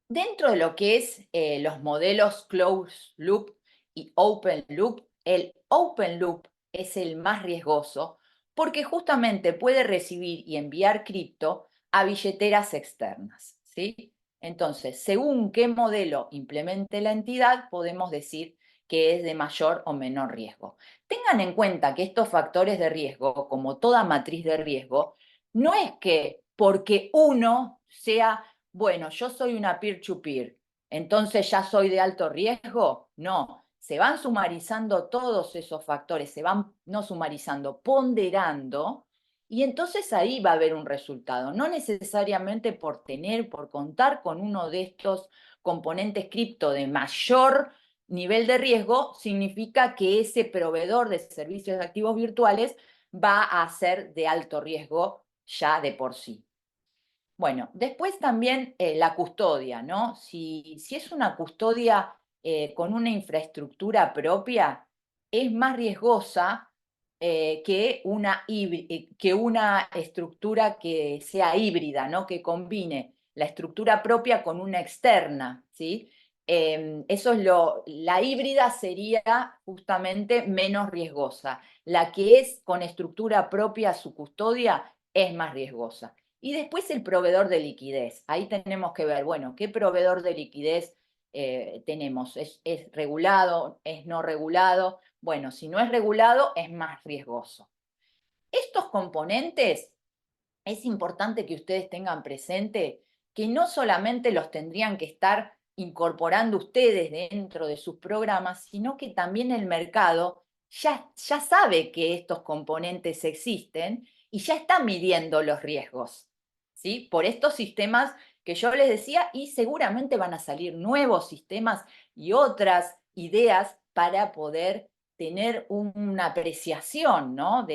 dentro de lo que es los modelos closed loop y open loop, el open loop es el más riesgoso porque justamente puede recibir y enviar cripto a billeteras externas, ¿sí? Entonces, según qué modelo implemente la entidad, podemos decir que es de mayor o menor riesgo. Tengan en cuenta que estos factores de riesgo, como toda matriz de riesgo, no es que porque uno sea, bueno, yo soy una peer-to-peer, entonces ya soy de alto riesgo. No, se van sumarizando todos esos factores, se van no sumarizando, ponderando, y entonces ahí va a haber un resultado. No necesariamente por contar con uno de estos componentes cripto de mayor nivel de riesgo, significa que ese proveedor de servicios de activos virtuales va a ser de alto riesgo ya de por sí. Bueno, después también la custodia, ¿no? Si es una custodia con una infraestructura propia, es más riesgosa que una estructura que sea híbrida, ¿no? Que combine la estructura propia con una externa, ¿sí? Eso es la híbrida sería justamente menos riesgosa. La que es con estructura propia su custodia es más riesgosa. Y después el proveedor de liquidez. Ahí tenemos que ver, bueno, ¿qué proveedor de liquidez tenemos? ¿Es regulado? ¿Es no regulado? Bueno, si no es regulado, es más riesgoso. Estos componentes es importante que ustedes tengan presente que no solamente los tendrían que estar incorporando ustedes dentro de sus programas, sino que también el mercado ya sabe que estos componentes existen y ya está midiendo los riesgos, ¿sí? Por estos sistemas que yo les decía, y seguramente van a salir nuevos sistemas y otras ideas para poder tener una apreciación, ¿no?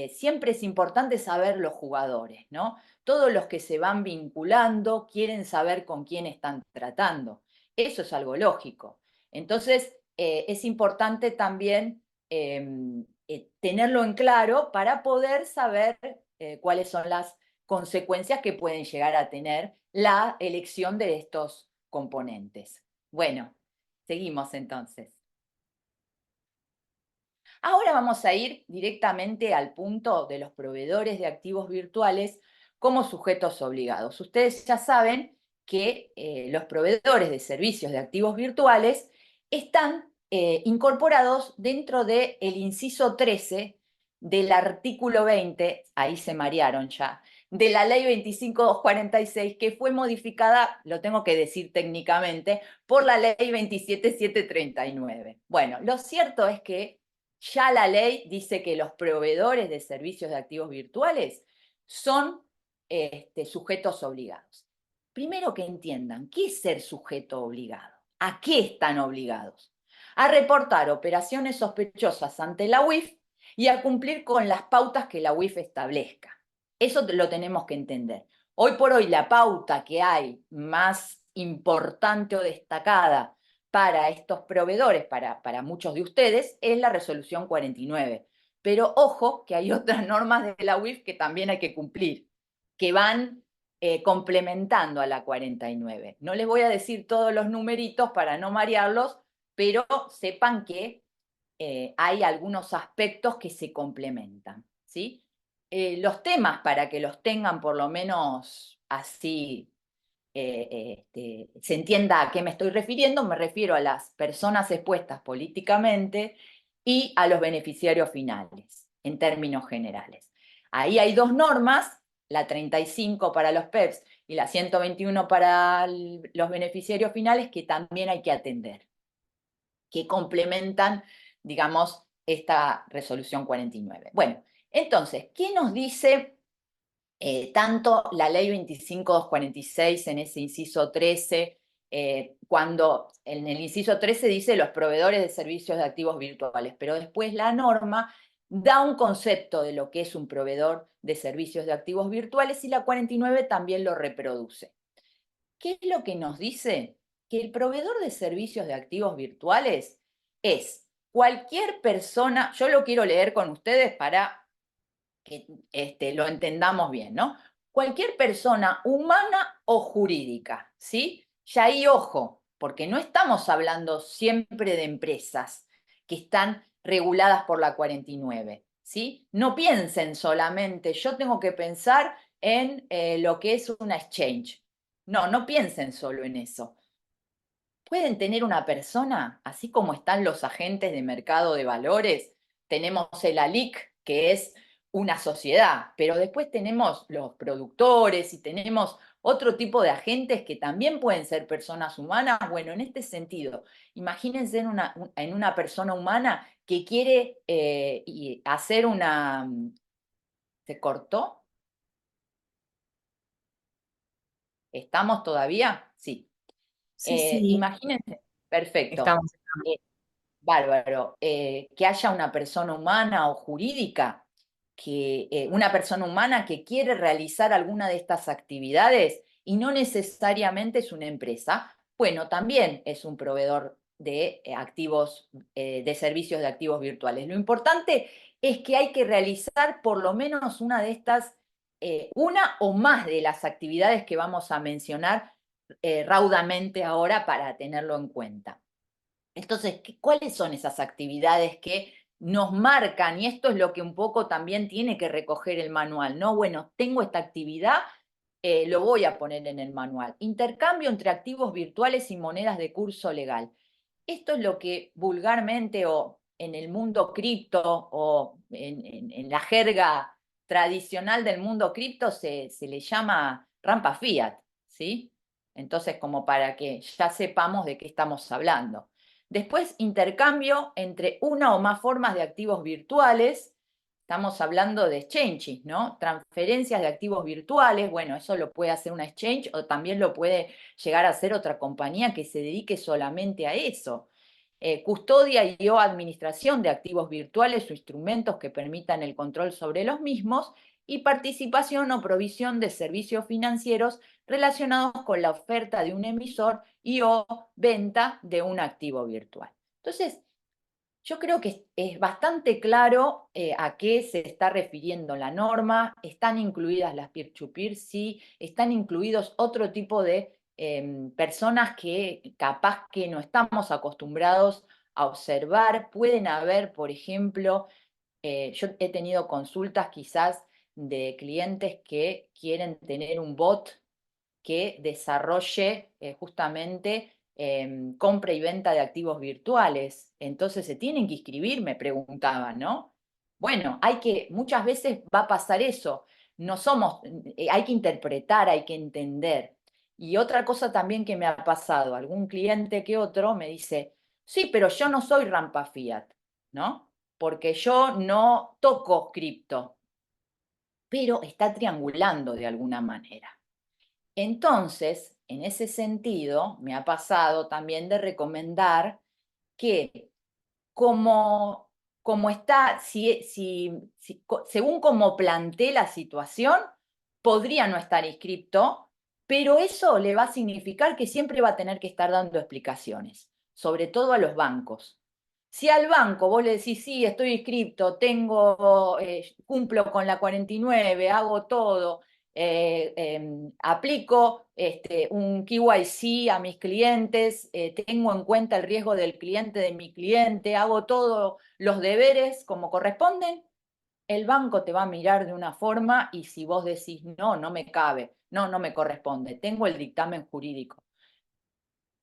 Siempre es importante saber los jugadores, ¿no? Todos los que se van vinculando quieren saber con quién están tratando. Eso es algo lógico. Entonces, es importante también tenerlo en claro para poder saber cuáles son las consecuencias que pueden llegar a tener la elección de estos componentes. Bueno, seguimos entonces. Ahora vamos a ir directamente al punto de los proveedores de activos virtuales como sujetos obligados. Ustedes ya saben que los proveedores de servicios de activos virtuales están incorporados dentro del inciso 13 del artículo 20, ahí se marearon ya, de la ley 25246, que fue modificada, lo tengo que decir técnicamente, por la ley 27739. Bueno, lo cierto es que ya la ley dice que los proveedores de servicios de activos virtuales son sujetos obligados. Primero que entiendan, ¿qué es ser sujeto obligado? ¿A qué están obligados? A reportar operaciones sospechosas ante la UIF y a cumplir con las pautas que la UIF establezca. Eso lo tenemos que entender. Hoy por hoy la pauta que hay más importante o destacada para estos proveedores, para muchos de ustedes, es la resolución 49. Pero ojo que hay otras normas de la UIF que también hay que cumplir, que van complementando a la 49. No les voy a decir todos los numeritos para no marearlos, pero sepan que hay algunos aspectos que se complementan, ¿sí? Los temas, para que los tengan por lo menos así se entienda a qué me estoy refiriendo, me refiero a las personas expuestas políticamente y a los beneficiarios finales, en términos generales. Ahí hay dos normas, la 35 para los PEPs y la 121 para los beneficiarios finales, que también hay que atender, que complementan, digamos, esta resolución 49. Bueno, entonces, ¿qué nos dice tanto la ley 25246 en ese inciso 13, cuando en el inciso 13 dice los proveedores de servicios de activos virtuales, pero después la norma da un concepto de lo que es un proveedor de servicios de activos virtuales y la 49 también lo reproduce? ¿Qué es lo que nos dice? Que el proveedor de servicios de activos virtuales es cualquier persona, yo lo quiero leer con ustedes para que lo entendamos bien, ¿no? Cualquier persona humana o jurídica, ¿sí? Ya ahí ojo, porque no estamos hablando siempre de empresas que están reguladas por la 49, ¿sí? No piensen solamente, yo tengo que pensar en lo que es una exchange. No, no piensen solo en eso. Pueden tener una persona, así como están los agentes de mercado de valores, tenemos el ALIC, que es una sociedad, pero después tenemos los productores y tenemos otro tipo de agentes que también pueden ser personas humanas. Bueno, en este sentido, imagínense en una persona humana que quiere hacer una... ¿Se cortó? ¿Estamos todavía? Sí. Sí, sí, Imagínense, perfecto. estamos. Eh, Bárbaro, que haya una persona humana o jurídica, una persona humana que quiere realizar alguna de estas actividades y no necesariamente es una empresa, bueno, también es un proveedor de activos, de servicios de activos virtuales. Lo importante es que hay que realizar por lo menos una de estas una o más de las actividades que vamos a mencionar raudamente ahora para tenerlo en cuenta. Entonces, ¿cuáles son esas actividades que nos marcan? Y esto es lo que un poco también tiene que recoger el manual, ¿no? Bueno, tengo esta actividad, lo voy a poner en el manual. Intercambio entre activos virtuales y monedas de curso legal. Esto es lo que vulgarmente o en el mundo cripto o en la jerga tradicional del mundo cripto se le llama rampa fiat, ¿sí? Entonces, como para que ya sepamos de qué estamos hablando. Después, intercambio entre una o más formas de activos virtuales. Estamos hablando de exchanges, ¿no? Transferencias de activos virtuales. Bueno, eso lo puede hacer una exchange o también lo puede llegar a hacer otra compañía que se dedique solamente a eso. Custodia y o administración de activos virtuales o instrumentos que permitan el control sobre los mismos y participación o provisión de servicios financieros relacionados con la oferta de un emisor y o venta de un activo virtual. Entonces, yo creo que es bastante claro a qué se está refiriendo la norma. Están incluidas las peer-to-peer, sí. Están incluidos otro tipo de personas que capaz que no estamos acostumbrados a observar. Pueden haber, por ejemplo, yo he tenido consultas quizás de clientes que quieren tener un bot que desarrolle justamente compra y venta de activos virtuales. Entonces se tienen que inscribir, me preguntaban, ¿no? Bueno, muchas veces va a pasar eso. No somos, hay que interpretar, hay que entender. Y otra cosa también que me ha pasado, algún cliente que otro me dice, sí, pero yo no soy rampa fiat, ¿no? Porque yo no toco cripto, pero está triangulando de alguna manera. Entonces, en ese sentido, me ha pasado también de recomendar que como, como está, según como planteé la situación, podría no estar inscripto, pero eso le va a significar que siempre va a tener que estar dando explicaciones, sobre todo a los bancos. Si al banco vos le decís, sí, estoy inscripto, cumplo con la 49, hago todo, aplico un KYC a mis clientes, tengo en cuenta el riesgo del cliente de mi cliente, hago todos los deberes como corresponden, el banco te va a mirar de una forma y si vos decís, no, no me cabe, no, no me corresponde, tengo el dictamen jurídico.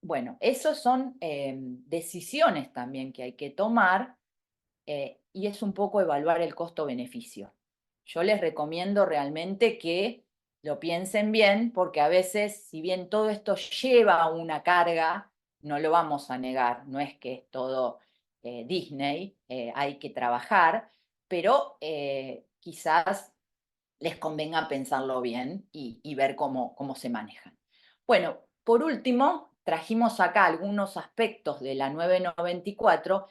Bueno, esas son decisiones también que hay que tomar y es un poco evaluar el costo-beneficio. Yo les recomiendo realmente que lo piensen bien, porque a veces, si bien todo esto lleva una carga, no lo vamos a negar, no es que es todo Disney, hay que trabajar, pero quizás les convenga pensarlo bien y ver cómo se manejan. Bueno, por último, trajimos acá algunos aspectos de la 994.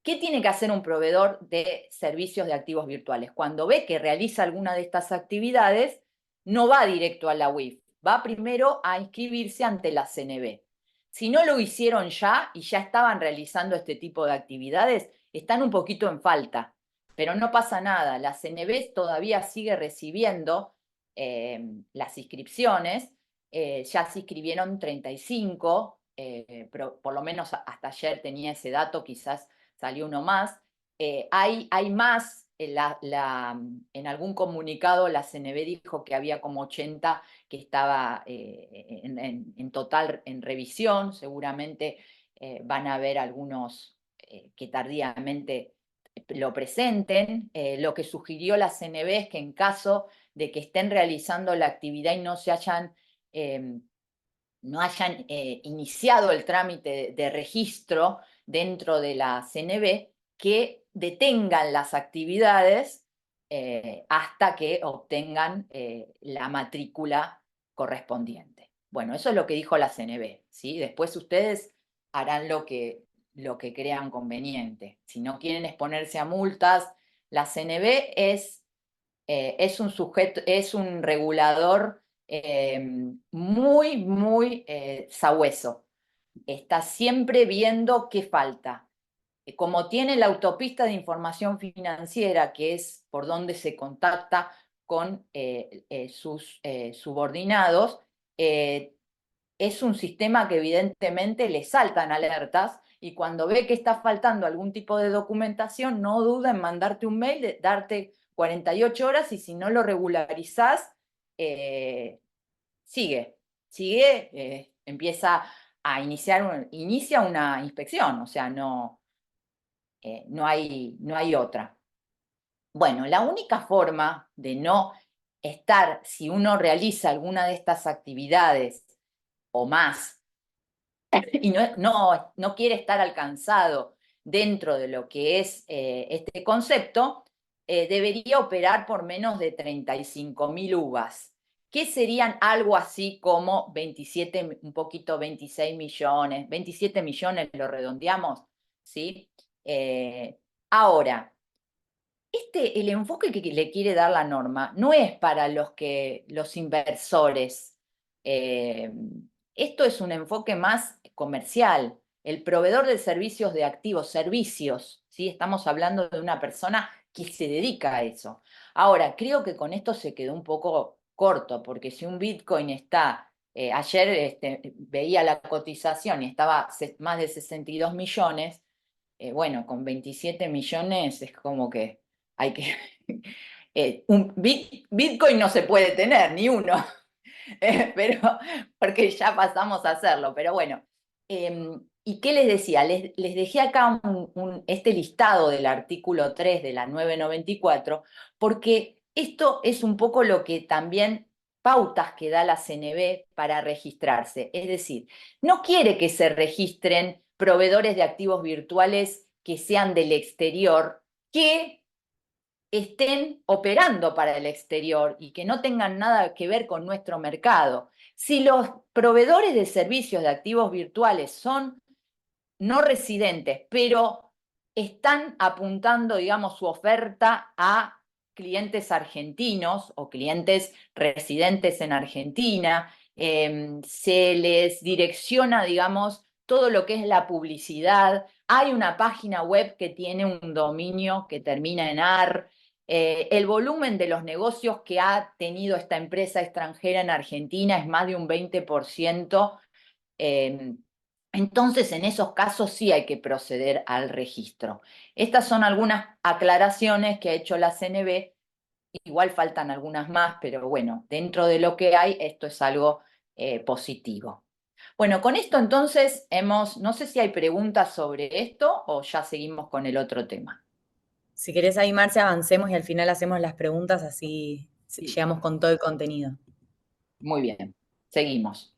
¿Qué tiene que hacer un proveedor de servicios de activos virtuales? Cuando ve que realiza alguna de estas actividades, no va directo a la UIF, va primero a inscribirse ante la CNB. Si no lo hicieron ya y ya estaban realizando este tipo de actividades, están un poquito en falta, pero no pasa nada. La CNB todavía sigue recibiendo las inscripciones, ya se inscribieron 35, pero por lo menos hasta ayer tenía ese dato, quizás salió uno más. Hay más, en algún comunicado la CNB dijo que había como 80 que estaba en total en revisión, seguramente van a haber algunos que tardíamente lo presenten. Lo que sugirió la CNB es que en caso de que estén realizando la actividad y no hayan iniciado el trámite de registro dentro de la CNB, que detengan las actividades hasta que obtengan la matrícula correspondiente. Bueno, eso es lo que dijo la CNB, ¿sí? Después ustedes harán lo que crean conveniente. Si no quieren exponerse a multas, la CNB es un sujeto, es un regulador muy, muy sabueso. Está siempre viendo qué falta. Como tiene la autopista de información financiera, que es por donde se contacta con sus subordinados, es un sistema que evidentemente le saltan alertas y cuando ve que está faltando algún tipo de documentación, no duda en mandarte un mail, de darte 48 horas y si no lo regularizás, sigue, empieza a inicia una inspección, o sea, no hay otra. Bueno, la única forma de no estar, si uno realiza alguna de estas actividades o más, y no quiere estar alcanzado dentro de lo que es este concepto, debería operar por menos de 35.000 uvas, que serían algo así como 27, un poquito 26 millones, 27 millones lo redondeamos, ¿sí? Ahora, el enfoque que le quiere dar la norma no es para los inversores. eh, Esto es un enfoque más comercial. El proveedor de servicios de activos, servicios, ¿sí? Estamos hablando de una persona que se dedica a eso. Ahora, creo que con esto se quedó un poco corto, porque si un Bitcoin está, ayer veía la cotización y estaba más de 62 millones, bueno, con 27 millones es como que hay que... Bitcoin no se puede tener, ni uno, pero, porque ya pasamos a hacerlo, pero bueno. ¿Y qué les decía? Les dejé acá este listado del artículo 3 de la 994, porque esto es un poco lo que también pautas que da la CNB para registrarse. Es decir, no quiere que se registren proveedores de activos virtuales que sean del exterior, que estén operando para el exterior y que no tengan nada que ver con nuestro mercado. Si los proveedores de servicios de activos virtuales son no residentes, pero están apuntando, digamos, su oferta a clientes argentinos o clientes residentes en Argentina, se les direcciona, digamos, todo lo que es la publicidad. Hay una página web que tiene un dominio que termina en AR. El volumen de los negocios que ha tenido esta empresa extranjera en Argentina es más de un 20%. Eh, entonces, en esos casos sí hay que proceder al registro. Estas son algunas aclaraciones que ha hecho la CNB. Igual faltan algunas más, pero bueno, dentro de lo que hay, esto es algo positivo. Bueno, con esto entonces no sé si hay preguntas sobre esto o ya seguimos con el otro tema. Si querés ahí, Marce, avancemos y al final hacemos las preguntas, así Sí, llegamos con todo el contenido. muy bien, seguimos.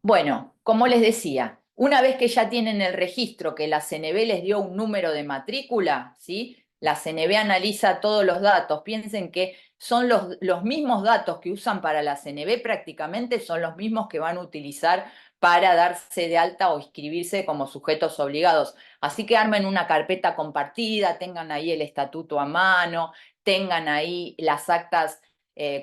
Bueno, como les decía, una vez que ya tienen el registro, que la CNB les dio un número de matrícula, ¿sí? La CNB analiza todos los datos. Piensen que son los mismos datos que usan para la CNB, prácticamente son los mismos que van a utilizar para darse de alta o inscribirse como sujetos obligados. Así que armen una carpeta compartida, tengan ahí el estatuto a mano, tengan ahí las actas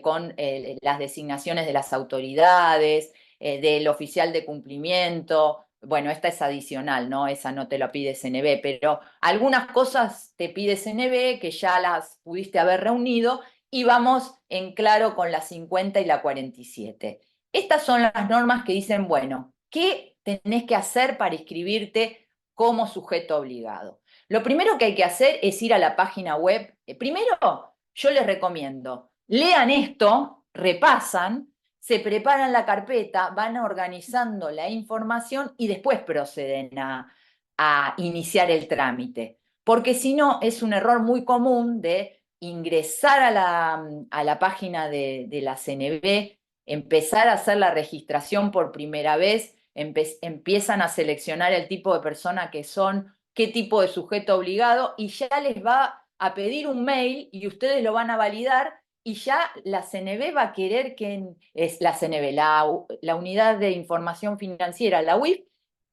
con las designaciones de las autoridades, del oficial de cumplimiento. Bueno, esta es adicional, ¿no? Esa no te la pide CNB, pero algunas cosas te pide CNB que ya las pudiste haber reunido y vamos en claro con la 50 y la 47. Estas son las normas que dicen, bueno, ¿qué tenés que hacer para inscribirte como sujeto obligado? Lo primero que hay que hacer es ir a la página web. Primero, yo les recomiendo, lean esto, repasan, se preparan la carpeta, van organizando la información y después proceden a iniciar el trámite. Porque si no, es un error muy común de ingresar a la página de la CNB, empezar a hacer la registración por primera vez, empiezan a seleccionar el tipo de persona que son, qué tipo de sujeto obligado, y ya les va a pedir un mail y ustedes lo van a validar y ya la CNB va a querer es la CNB, la Unidad de Información Financiera, la UIF,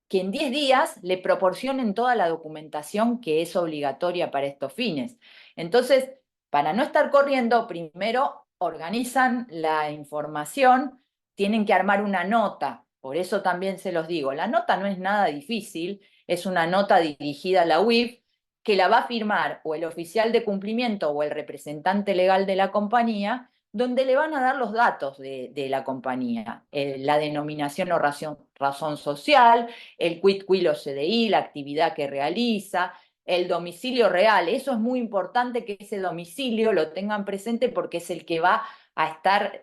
que en 10 días le proporcionen toda la documentación que es obligatoria para estos fines. Entonces, para no estar corriendo, primero organizan la información, tienen que armar una nota, por eso también se los digo, la nota no es nada difícil, es una nota dirigida a la UIF, que la va a firmar o el oficial de cumplimiento o el representante legal de la compañía, donde le van a dar los datos de la compañía, la denominación o razón social, el quid quid o CDI, la actividad que realiza, el domicilio real. Eso es muy importante que ese domicilio lo tengan presente porque es el que va a estar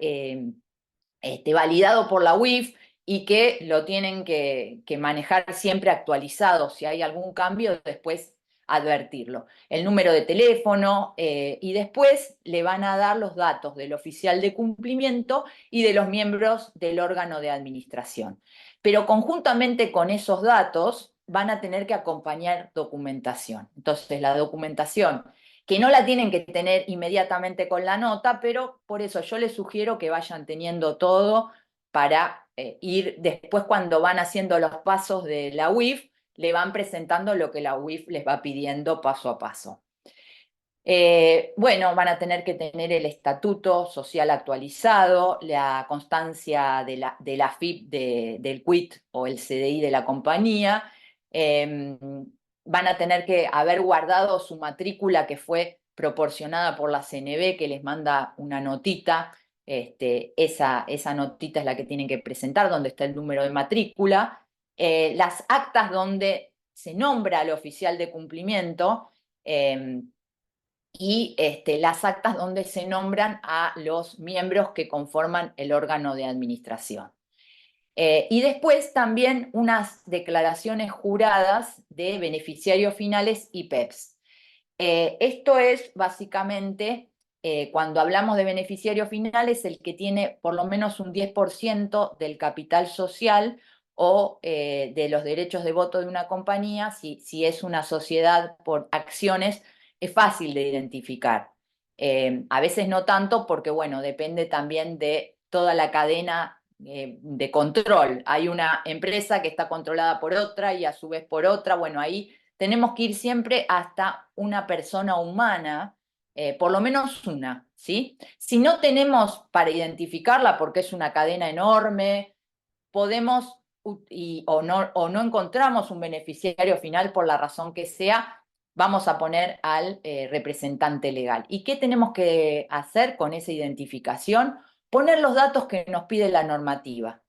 validado por la UIF y que lo tienen que manejar siempre actualizado. Si hay algún cambio, después advertirlo. El número de teléfono y después le van a dar los datos del oficial de cumplimiento y de los miembros del órgano de administración. Pero conjuntamente con esos datos van a tener que acompañar documentación. Entonces, la documentación que no la tienen que tener inmediatamente con la nota, pero por eso yo les sugiero que vayan teniendo todo para ir después cuando van haciendo los pasos de la UIF, le van presentando lo que la UIF les va pidiendo paso a paso. Bueno, van a tener que tener el estatuto social actualizado, la constancia de la FIP del quit o el CDI de la compañía. Van a tener que haber guardado su matrícula que fue proporcionada por la CNB, que les manda una notita. Esa notita es la que tienen que presentar, donde está el número de matrícula. Las actas donde se nombra al oficial de cumplimiento. Y las actas donde se nombran a los miembros que conforman el órgano de administración. Y después también unas declaraciones juradas de beneficiarios finales y PEPs. Esto es básicamente, cuando hablamos de beneficiario final, es el que tiene por lo menos un 10% del capital social o de los derechos de voto de una compañía. Si es una sociedad por acciones, es fácil de identificar. A veces no tanto porque, bueno, depende también de toda la cadena de control. Hay una empresa que está controlada por otra y a su vez por otra. Bueno, ahí tenemos que ir siempre hasta una persona humana, por lo menos una, ¿sí? Si no tenemos para identificarla porque es una cadena enorme, podemos o no encontramos un beneficiario final por la razón que sea, vamos a poner al representante legal. ¿Y qué tenemos que hacer con esa identificación? Poner los datos que nos pide la normativa.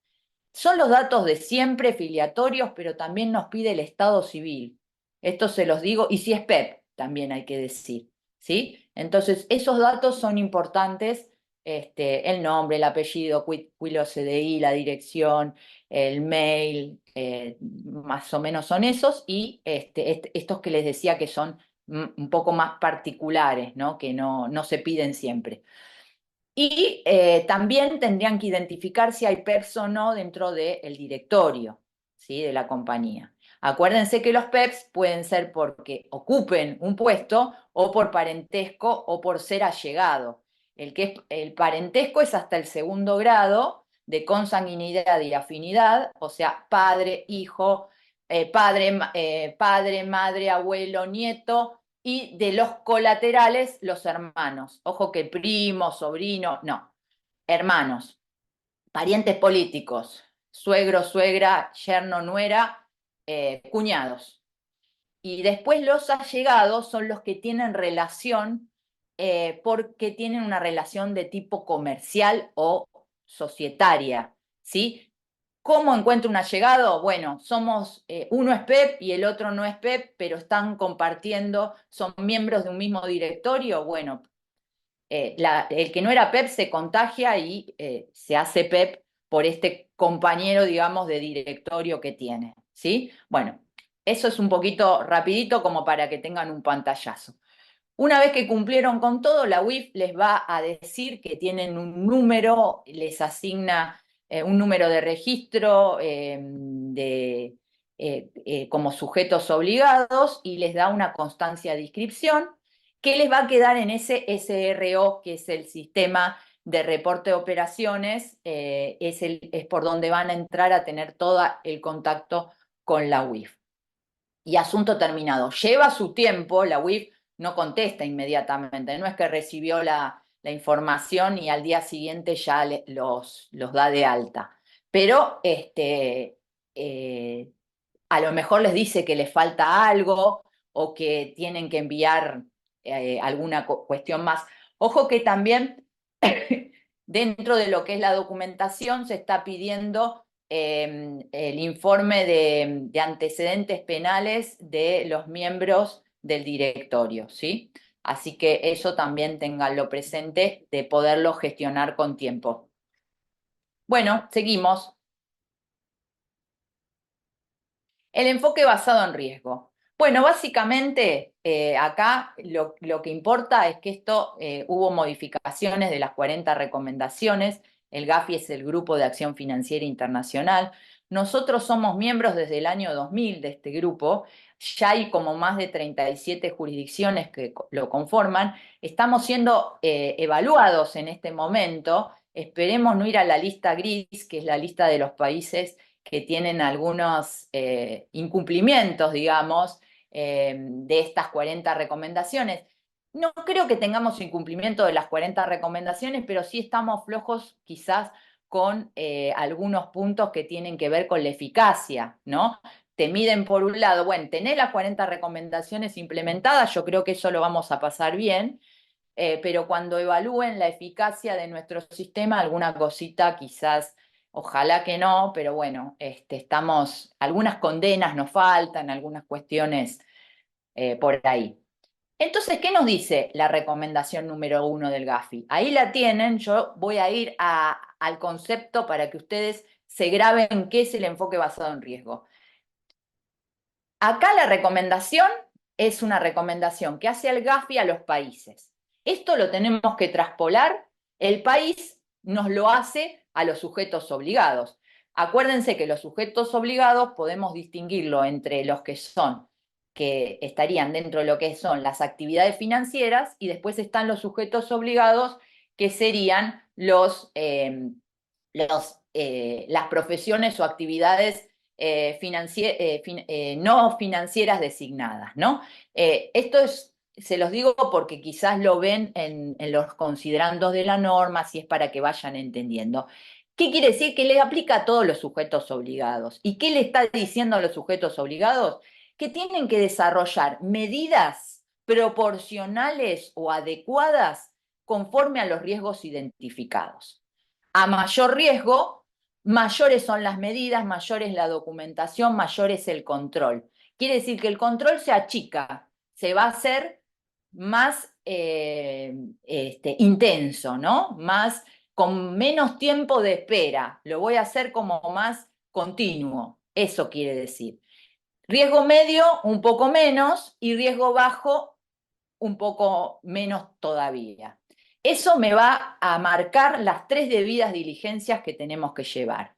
Son los datos de siempre filiatorios, pero también nos pide el estado civil. Esto se los digo, y si es PEP, también hay que decir, ¿sí? Entonces, esos datos son importantes, el nombre, el apellido, Quilo CDI, la dirección, el mail, más o menos son esos, y estos que les decía que son un poco más particulares, ¿no? Que no se piden siempre. Y también tendrían que identificar si hay PEPs o no dentro del directorio, ¿sí? De la compañía. Acuérdense que los PEPs pueden ser porque ocupen un puesto o por parentesco o por ser allegado. El parentesco es hasta el segundo grado de consanguinidad y afinidad, o sea, padre, hijo, padre, madre, abuelo, nieto, y de los colaterales, los hermanos. Ojo que primo, sobrino, no, hermanos, parientes políticos, suegro, suegra, yerno, nuera, cuñados. Y después los allegados son los que tienen relación porque tienen una relación de tipo comercial o societaria, ¿sí? ¿Cómo encuentro un allegado? Bueno, uno es PEP y el otro no es PEP, pero están compartiendo, son miembros de un mismo directorio. Bueno, el que no era PEP se contagia y se hace PEP por este compañero, digamos, de directorio que tiene, ¿sí? Bueno, eso es un poquito rapidito como para que tengan un pantallazo. Una vez que cumplieron con todo, la UIF les va a decir que tienen un número, les asigna un número de registro como sujetos obligados y les da una constancia de inscripción que les va a quedar en ese SRO, que es el sistema de reporte de operaciones, es por donde van a entrar a tener todo el contacto con la UIF. Y asunto terminado. Lleva su tiempo, la UIF no contesta inmediatamente, no es que recibió la información y al día siguiente ya los da de alta. Pero a lo mejor les dice que les falta algo o que tienen que enviar alguna cuestión más. Ojo que también dentro de lo que es la documentación se está pidiendo el informe de antecedentes penales de los miembros del directorio, ¿sí? Así que eso también ténganlo presente de poderlo gestionar con tiempo. Bueno, seguimos. El enfoque basado en riesgo. Bueno, básicamente acá lo que importa es que hubo modificaciones de las 40 recomendaciones. El GAFI es el Grupo de Acción Financiera Internacional. Nosotros somos miembros desde el año 2000 de este grupo. Ya hay como más de 37 jurisdicciones que lo conforman. Estamos siendo evaluados en este momento. Esperemos no ir a la lista gris, que es la lista de los países que tienen algunos incumplimientos, digamos, de estas 40 recomendaciones. No creo que tengamos incumplimiento de las 40 recomendaciones, pero sí estamos flojos quizás con algunos puntos que tienen que ver con la eficacia, ¿no? Te miden por un lado, bueno, tenés las 40 recomendaciones implementadas, yo creo que eso lo vamos a pasar bien, pero cuando evalúen la eficacia de nuestro sistema, alguna cosita quizás, ojalá que no, pero bueno, algunas condenas nos faltan, algunas cuestiones por ahí. Entonces, ¿qué nos dice la recomendación número 1 del GAFI? Ahí la tienen, yo voy a ir al concepto para que ustedes se graben qué es el enfoque basado en riesgo. Acá la recomendación es una recomendación que hace el GAFI a los países. Esto lo tenemos que traspolar, el país nos lo hace a los sujetos obligados. Acuérdense que los sujetos obligados podemos distinguirlo entre los que estarían dentro de lo que son las actividades financieras, y después están los sujetos obligados, que serían las profesiones o actividades no financieras designadas, ¿no? Se los digo porque quizás lo ven en los considerandos de la norma, si es para que vayan entendiendo. ¿Qué quiere decir? Que le aplica a todos los sujetos obligados. ¿Y qué le está diciendo a los sujetos obligados? Que tienen que desarrollar medidas proporcionales o adecuadas conforme a los riesgos identificados. A mayor riesgo, mayores son las medidas, mayor es la documentación, mayor es el control. Quiere decir que el control se achica, se va a hacer más intenso, ¿no? Con menos tiempo de espera. Lo voy a hacer como más continuo. Eso quiere decir. Riesgo medio, un poco menos, y riesgo bajo, un poco menos todavía. Eso me va a marcar las 3 debidas diligencias que tenemos que llevar.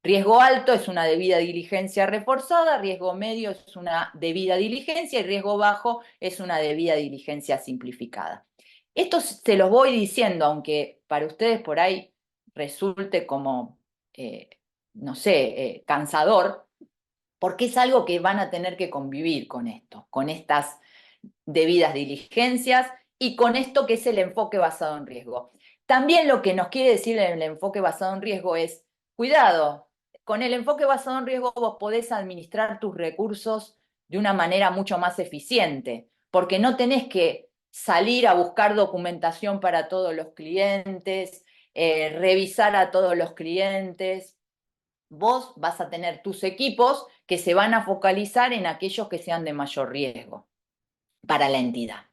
Riesgo alto es una debida diligencia reforzada, riesgo medio es una debida diligencia y riesgo bajo es una debida diligencia simplificada. Esto se los voy diciendo, aunque para ustedes por ahí resulte como, no sé, cansador, porque es algo que van a tener que convivir con esto, con estas debidas diligencias y con esto que es el enfoque basado en riesgo. También lo que nos quiere decir el enfoque basado en riesgo es, cuidado, con el enfoque basado en riesgo vos podés administrar tus recursos de una manera mucho más eficiente, porque no tenés que salir a buscar documentación para todos los clientes, revisar a todos los clientes. Vos vas a tener tus equipos que se van a focalizar en aquellos que sean de mayor riesgo para la entidad.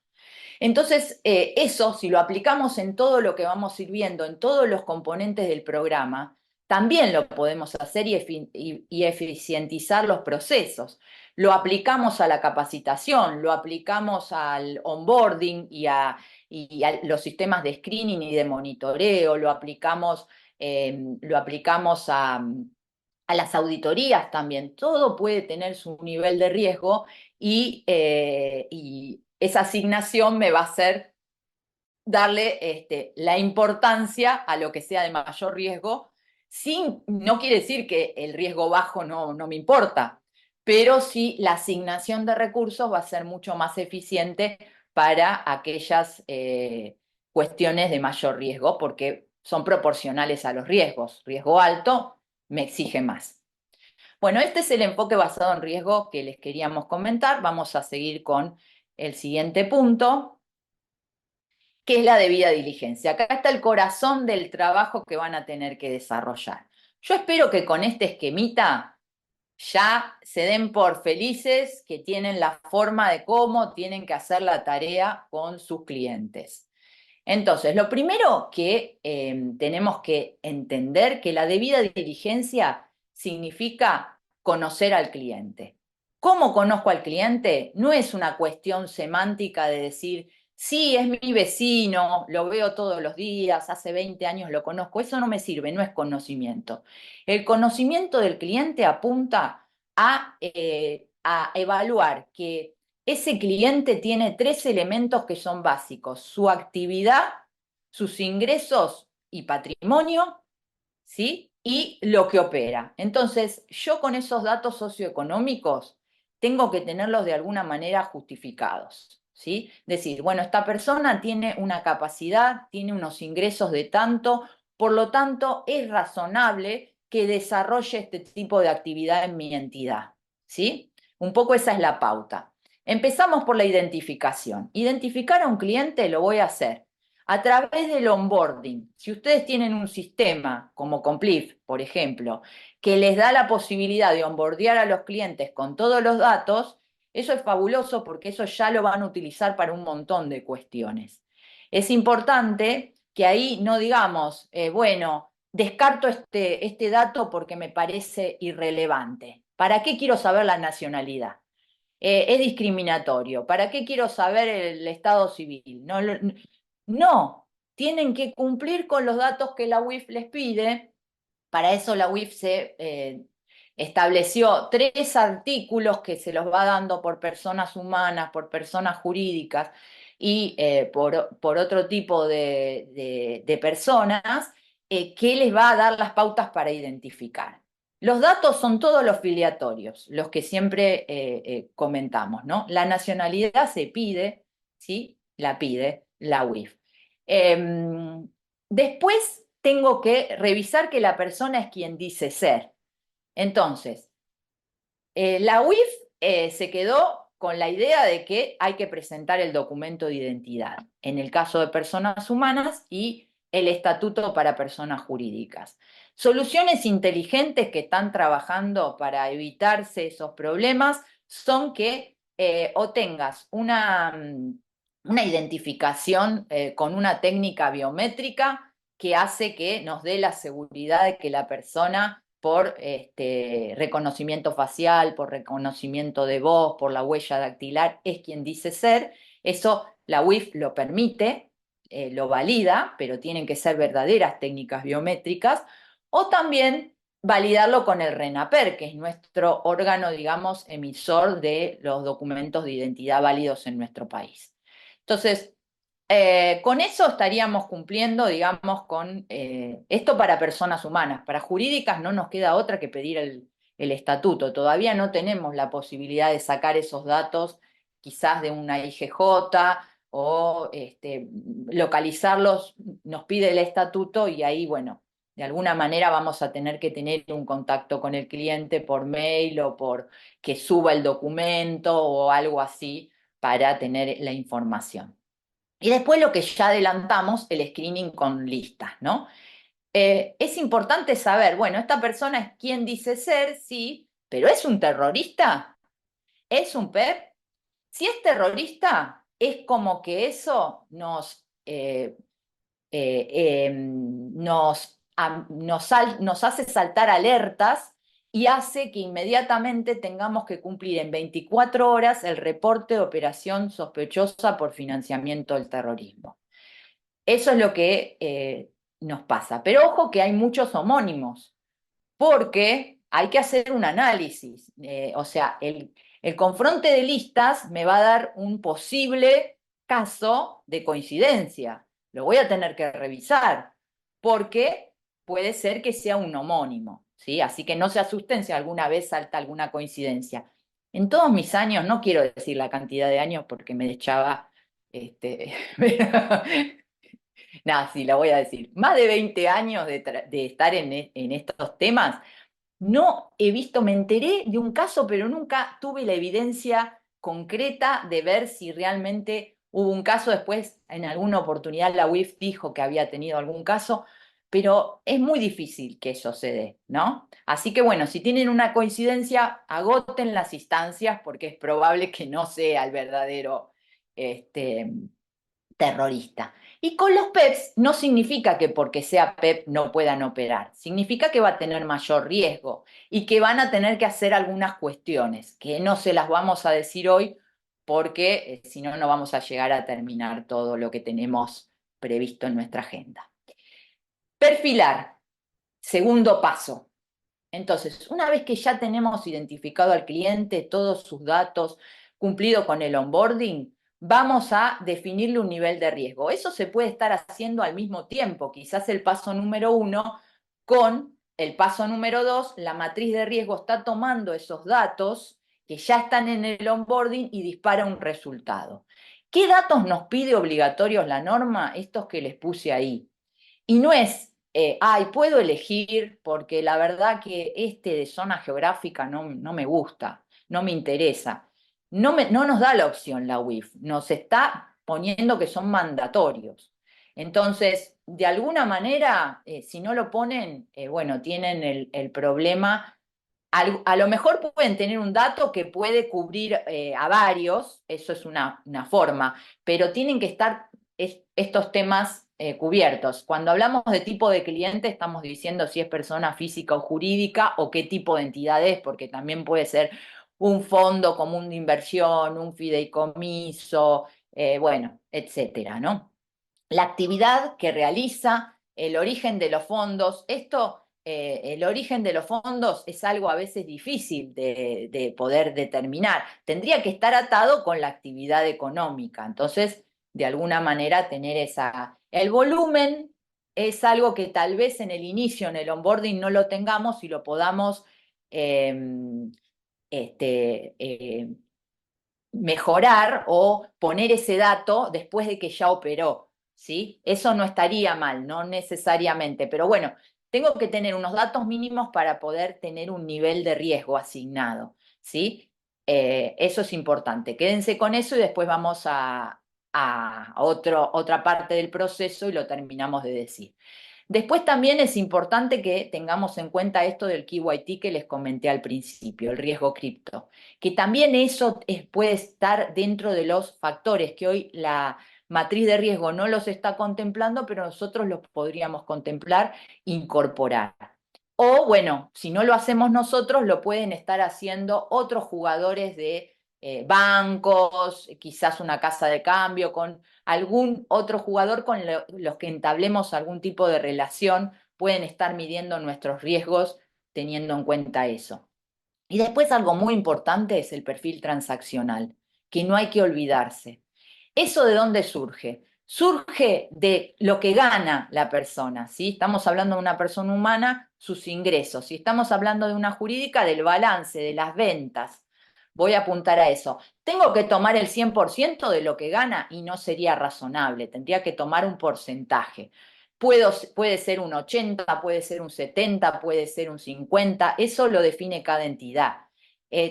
Entonces, eso, si lo aplicamos en todo lo que vamos a ir viendo, en todos los componentes del programa, también lo podemos hacer y eficientizar los procesos. Lo aplicamos a la capacitación, lo aplicamos al onboarding y a los sistemas de screening y de monitoreo, lo aplicamos a las auditorías también. Todo puede tener su nivel de riesgo y esa asignación me va a hacer darle la importancia a lo que sea de mayor riesgo. No quiere decir que el riesgo bajo no me importa, pero sí la asignación de recursos va a ser mucho más eficiente para aquellas cuestiones de mayor riesgo, porque son proporcionales a los riesgos. Riesgo alto me exige más. Bueno, este es el enfoque basado en riesgo que les queríamos comentar. Vamos a seguir con el siguiente punto, que es la debida diligencia. Acá está el corazón del trabajo que van a tener que desarrollar. Yo espero que con este esquemita ya se den por felices que tienen la forma de cómo tienen que hacer la tarea con sus clientes. Entonces, lo primero que tenemos que entender que la debida diligencia significa conocer al cliente. ¿Cómo conozco al cliente? No es una cuestión semántica de decir, sí, es mi vecino, lo veo todos los días, hace 20 años lo conozco. Eso no me sirve, no es conocimiento. El conocimiento del cliente apunta a evaluar que ese cliente tiene tres elementos que son básicos: su actividad, sus ingresos y patrimonio, ¿sí? Y lo que opera. Entonces, yo con esos datos socioeconómicos tengo que tenerlos de alguna manera justificados, ¿sí? Decir, bueno, esta persona tiene una capacidad, tiene unos ingresos de tanto, por lo tanto, es razonable que desarrolle este tipo de actividad en mi entidad, ¿sí? Un poco esa es la pauta. Empezamos por la identificación. Identificar a un cliente lo voy a hacer a través del onboarding. Si ustedes tienen un sistema como Complif, por ejemplo, que les da la posibilidad de onboardear a los clientes con todos los datos, eso es fabuloso porque eso ya lo van a utilizar para un montón de cuestiones. Es importante que ahí no digamos, bueno, descarto este dato porque me parece irrelevante. ¿Para qué quiero saber la nacionalidad? Es discriminatorio. ¿Para qué quiero saber el estado civil? No, tienen que cumplir con los datos que la UIF les pide. Para eso la UIF se estableció 3 artículos que se los va dando por personas humanas, por personas jurídicas y por otro tipo de personas, que les va a dar las pautas para identificar. Los datos son todos los filiatorios, los que siempre comentamos, ¿no? La nacionalidad se pide, ¿sí? La pide la UIF. Después tengo que revisar que la persona es quien dice ser. Entonces, la UIF se quedó con la idea de que hay que presentar el documento de identidad, en el caso de personas humanas, y el estatuto para personas jurídicas. Soluciones inteligentes que están trabajando para evitarse esos problemas son que o tengas una identificación con una técnica biométrica que hace que nos dé la seguridad de que la persona, por reconocimiento facial, por reconocimiento de voz, por la huella dactilar, es quien dice ser. Eso la UIF lo permite, lo valida, pero tienen que ser verdaderas técnicas biométricas. O también validarlo con el RENAPER, que es nuestro órgano, digamos, emisor de los documentos de identidad válidos en nuestro país. Entonces, con eso estaríamos cumpliendo, digamos, con esto para personas humanas. Para jurídicas no nos queda otra que pedir el estatuto. Todavía no tenemos la posibilidad de sacar esos datos quizás de una IGJ o localizarlos, nos pide el estatuto y ahí, bueno, de alguna manera vamos a tener que tener un contacto con el cliente por mail o por que suba el documento o algo así para tener la información. Y después lo que ya adelantamos, el screening con listas, ¿no? Es importante saber, bueno, esta persona es quien dice ser, sí, pero ¿es un terrorista? ¿Es un PEP? Si es terrorista, es como que eso nos hace saltar alertas y hace que inmediatamente tengamos que cumplir en 24 horas el reporte de operación sospechosa por financiamiento del terrorismo. Eso es lo que nos pasa. Pero ojo que hay muchos homónimos, porque hay que hacer un análisis. O sea, el confronte de listas me va a dar un posible caso de coincidencia. Lo voy a tener que revisar, porque puede ser que sea un homónimo, ¿sí? Así que no se asusten si alguna vez salta alguna coincidencia. En todos mis años, no quiero decir la cantidad de años porque me echaba, nada, sí, la voy a decir. Más de 20 años de estar en estos temas. no he visto, me enteré de un caso, pero nunca tuve la evidencia concreta de ver si realmente hubo un caso. Después, en alguna oportunidad, la UIF dijo que había tenido algún caso, pero es muy difícil que eso se dé, ¿no? Así que bueno, si tienen una coincidencia, agoten las instancias porque es probable que no sea el verdadero este, terrorista. Y con los PEPs no significa que porque sea PEP no puedan operar, significa que va a tener mayor riesgo y que van a tener que hacer algunas cuestiones, que no se las vamos a decir hoy porque si no, no vamos a llegar a terminar todo lo que tenemos previsto en nuestra agenda. Perfilar, segundo paso. Entonces, una vez que ya tenemos identificado al cliente, todos sus datos, cumplido con el onboarding, vamos a definirle un nivel de riesgo. Eso se puede estar haciendo al mismo tiempo, quizás el paso número 1 con el paso número 2, la matriz de riesgo está tomando esos datos que ya están en el onboarding y dispara un resultado. ¿Qué datos nos pide obligatorios la norma? Estos que les puse ahí. Y no es, ay, puedo elegir porque la verdad que este de zona geográfica no me gusta, no me interesa. No nos da la opción la UIF, nos está poniendo que son mandatorios. Entonces, de alguna manera, si no lo ponen, bueno, tienen el problema. A lo mejor pueden tener un dato que puede cubrir a varios, eso es una forma, pero tienen que estar estos temas cubiertos. Cuando hablamos de tipo de cliente, estamos diciendo si es persona física o jurídica o qué tipo de entidad es, porque también puede ser un fondo común de inversión, un fideicomiso, bueno, etcétera, ¿no? La actividad que realiza, el origen de los fondos, el origen de los fondos es algo a veces difícil de poder determinar. Tendría que estar atado con la actividad económica. Entonces, de alguna manera, tener esa. El volumen es algo que tal vez en el inicio, en el onboarding, no lo tengamos y lo podamos eh, este, mejorar o poner ese dato después de que ya operó, ¿sí? Eso no estaría mal, no necesariamente, pero bueno, tengo que tener unos datos mínimos para poder tener un nivel de riesgo asignado, ¿sí? Eso es importante. Quédense con eso y después vamos a otra parte del proceso y lo terminamos de decir. Después también es importante que tengamos en cuenta esto del KYT que les comenté al principio, el riesgo cripto, que también eso puede estar dentro de los factores que hoy la matriz de riesgo no los está contemplando, pero nosotros los podríamos contemplar, incorporar. O bueno, si no lo hacemos nosotros, lo pueden estar haciendo otros jugadores de bancos, quizás una casa de cambio, con algún otro jugador con los que entablemos algún tipo de relación, pueden estar midiendo nuestros riesgos teniendo en cuenta eso. Y después algo muy importante es el perfil transaccional, que no hay que olvidarse. ¿Eso de dónde surge? Surge de lo que gana la persona, ¿sí? Estamos hablando de una persona humana, sus ingresos. Si estamos hablando de una jurídica, del balance, de las ventas. Voy a apuntar a eso. Tengo que tomar el 100% de lo que gana y no sería razonable. Tendría que tomar un porcentaje. Puede ser un 80, puede ser un 70, puede ser un 50. Eso lo define cada entidad.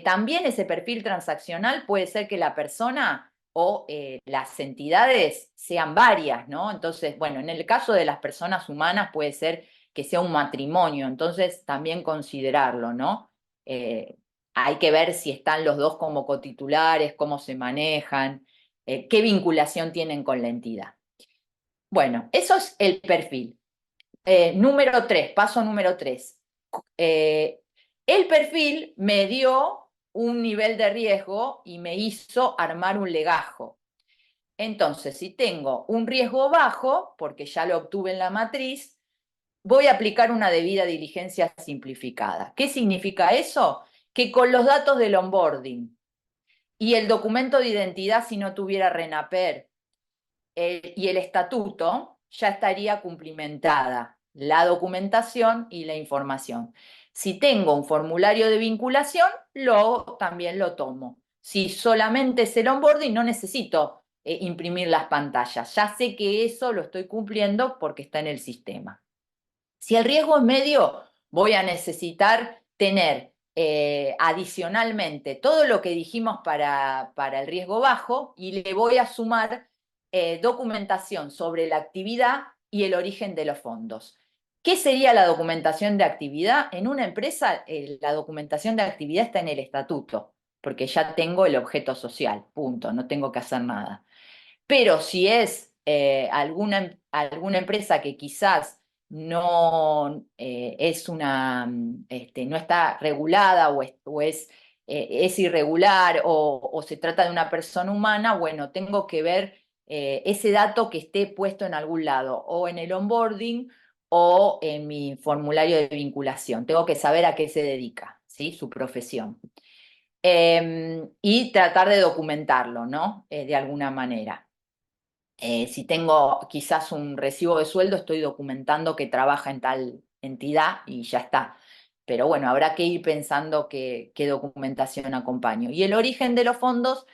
También ese perfil transaccional puede ser que la persona o las entidades sean varias, ¿no? Entonces, bueno, en el caso de las personas humanas puede ser que sea un matrimonio, entonces también considerarlo, ¿no? Eh, Hay que ver si están los dos como cotitulares, cómo se manejan, qué vinculación tienen con la entidad. Bueno, eso es el perfil. Número 3, paso número 3. El perfil me dio un nivel de riesgo y me hizo armar un legajo. Entonces, si tengo un riesgo bajo, porque ya lo obtuve en la matriz, voy a aplicar una debida diligencia simplificada. ¿Qué significa eso? Que con los datos del onboarding y el documento de identidad, si no tuviera RENAPER, y el estatuto, ya estaría cumplimentada la documentación y la información. Si tengo un formulario de vinculación, también lo tomo. Si solamente es el onboarding, no necesito imprimir las pantallas. Ya sé que eso lo estoy cumpliendo porque está en el sistema. Si el riesgo es medio, voy a necesitar tener adicionalmente todo lo que dijimos para el riesgo bajo y le voy a sumar documentación sobre la actividad y el origen de los fondos. ¿Qué sería la documentación de actividad? En una empresa, la documentación de actividad está en el estatuto, porque ya tengo el objeto social, punto, no tengo que hacer nada. Pero si es alguna empresa que quizás no es no está regulada es irregular o se trata de una persona humana, bueno, tengo que ver ese dato que esté puesto en algún lado, o en el onboarding o en mi formulario de vinculación. Tengo que saber a qué se dedica, ¿sí? Su profesión. Y tratar de documentarlo, ¿no? De alguna manera. Si tengo quizás un recibo de sueldo, estoy documentando que trabaja en tal entidad y ya está. Pero bueno, habrá que ir pensando qué documentación acompaño. Y el origen de los fondos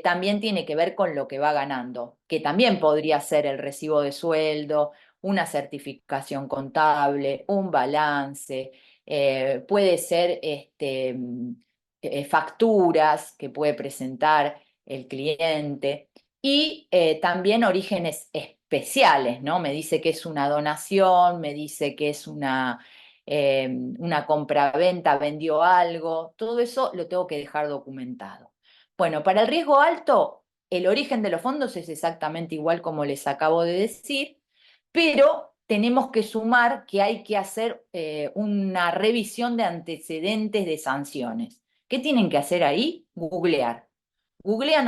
también tiene que ver con lo que va ganando, que también podría ser el recibo de sueldo, una certificación contable, un balance, puede ser facturas que puede presentar el cliente. Y también orígenes especiales, ¿no? Me dice que es una donación, me dice que es una compraventa, vendió algo, todo eso lo tengo que dejar documentado. Bueno, para el riesgo alto, el origen de los fondos es exactamente igual como les acabo de decir, pero tenemos que sumar que hay que hacer una revisión de antecedentes de sanciones. ¿Qué tienen que hacer ahí? Googlean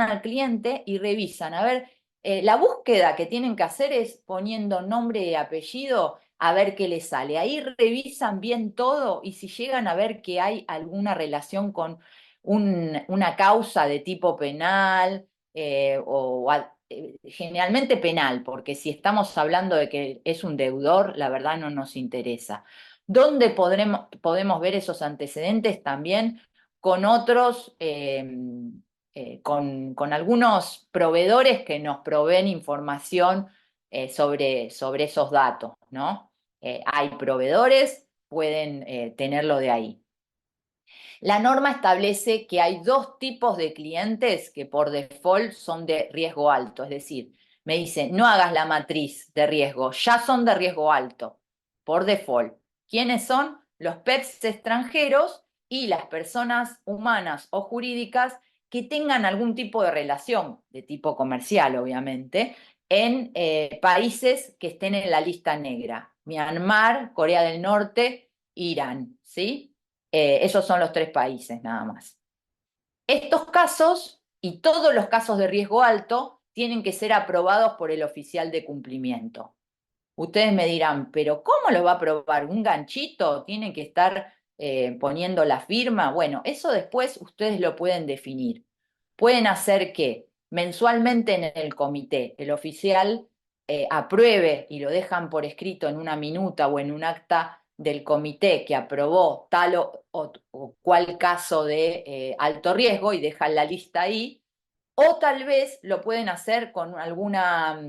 al cliente y revisan. A ver, la búsqueda que tienen que hacer es poniendo nombre y apellido a ver qué les sale. Ahí revisan bien todo y si llegan a ver que hay alguna relación con una causa de tipo penal generalmente penal, porque si estamos hablando de que es un deudor, la verdad no nos interesa. ¿Dónde podemos ver esos antecedentes también? Con otros con algunos proveedores que nos proveen información sobre esos datos, ¿no? Hay proveedores, pueden tenerlo de ahí. La norma establece que hay dos tipos de clientes que por default son de riesgo alto, es decir, me dice, no hagas la matriz de riesgo, ya son de riesgo alto, por default. ¿Quiénes son? Los PEPs extranjeros y las personas humanas o jurídicas que tengan algún tipo de relación, de tipo comercial obviamente, en países que estén en la lista negra. Myanmar, Corea del Norte, Irán, ¿sí? Esos son los tres países nada más. Estos casos y todos los casos de riesgo alto tienen que ser aprobados por el oficial de cumplimiento. Ustedes me dirán, pero ¿cómo lo va a aprobar? ¿Un ganchito? ¿Tiene que estar poniendo la firma? Bueno, eso después ustedes lo pueden definir. Pueden hacer que mensualmente en el comité el oficial apruebe y lo dejan por escrito en una minuta o en un acta del comité que aprobó tal o cual caso de alto riesgo y dejan la lista ahí, o tal vez lo pueden hacer con alguna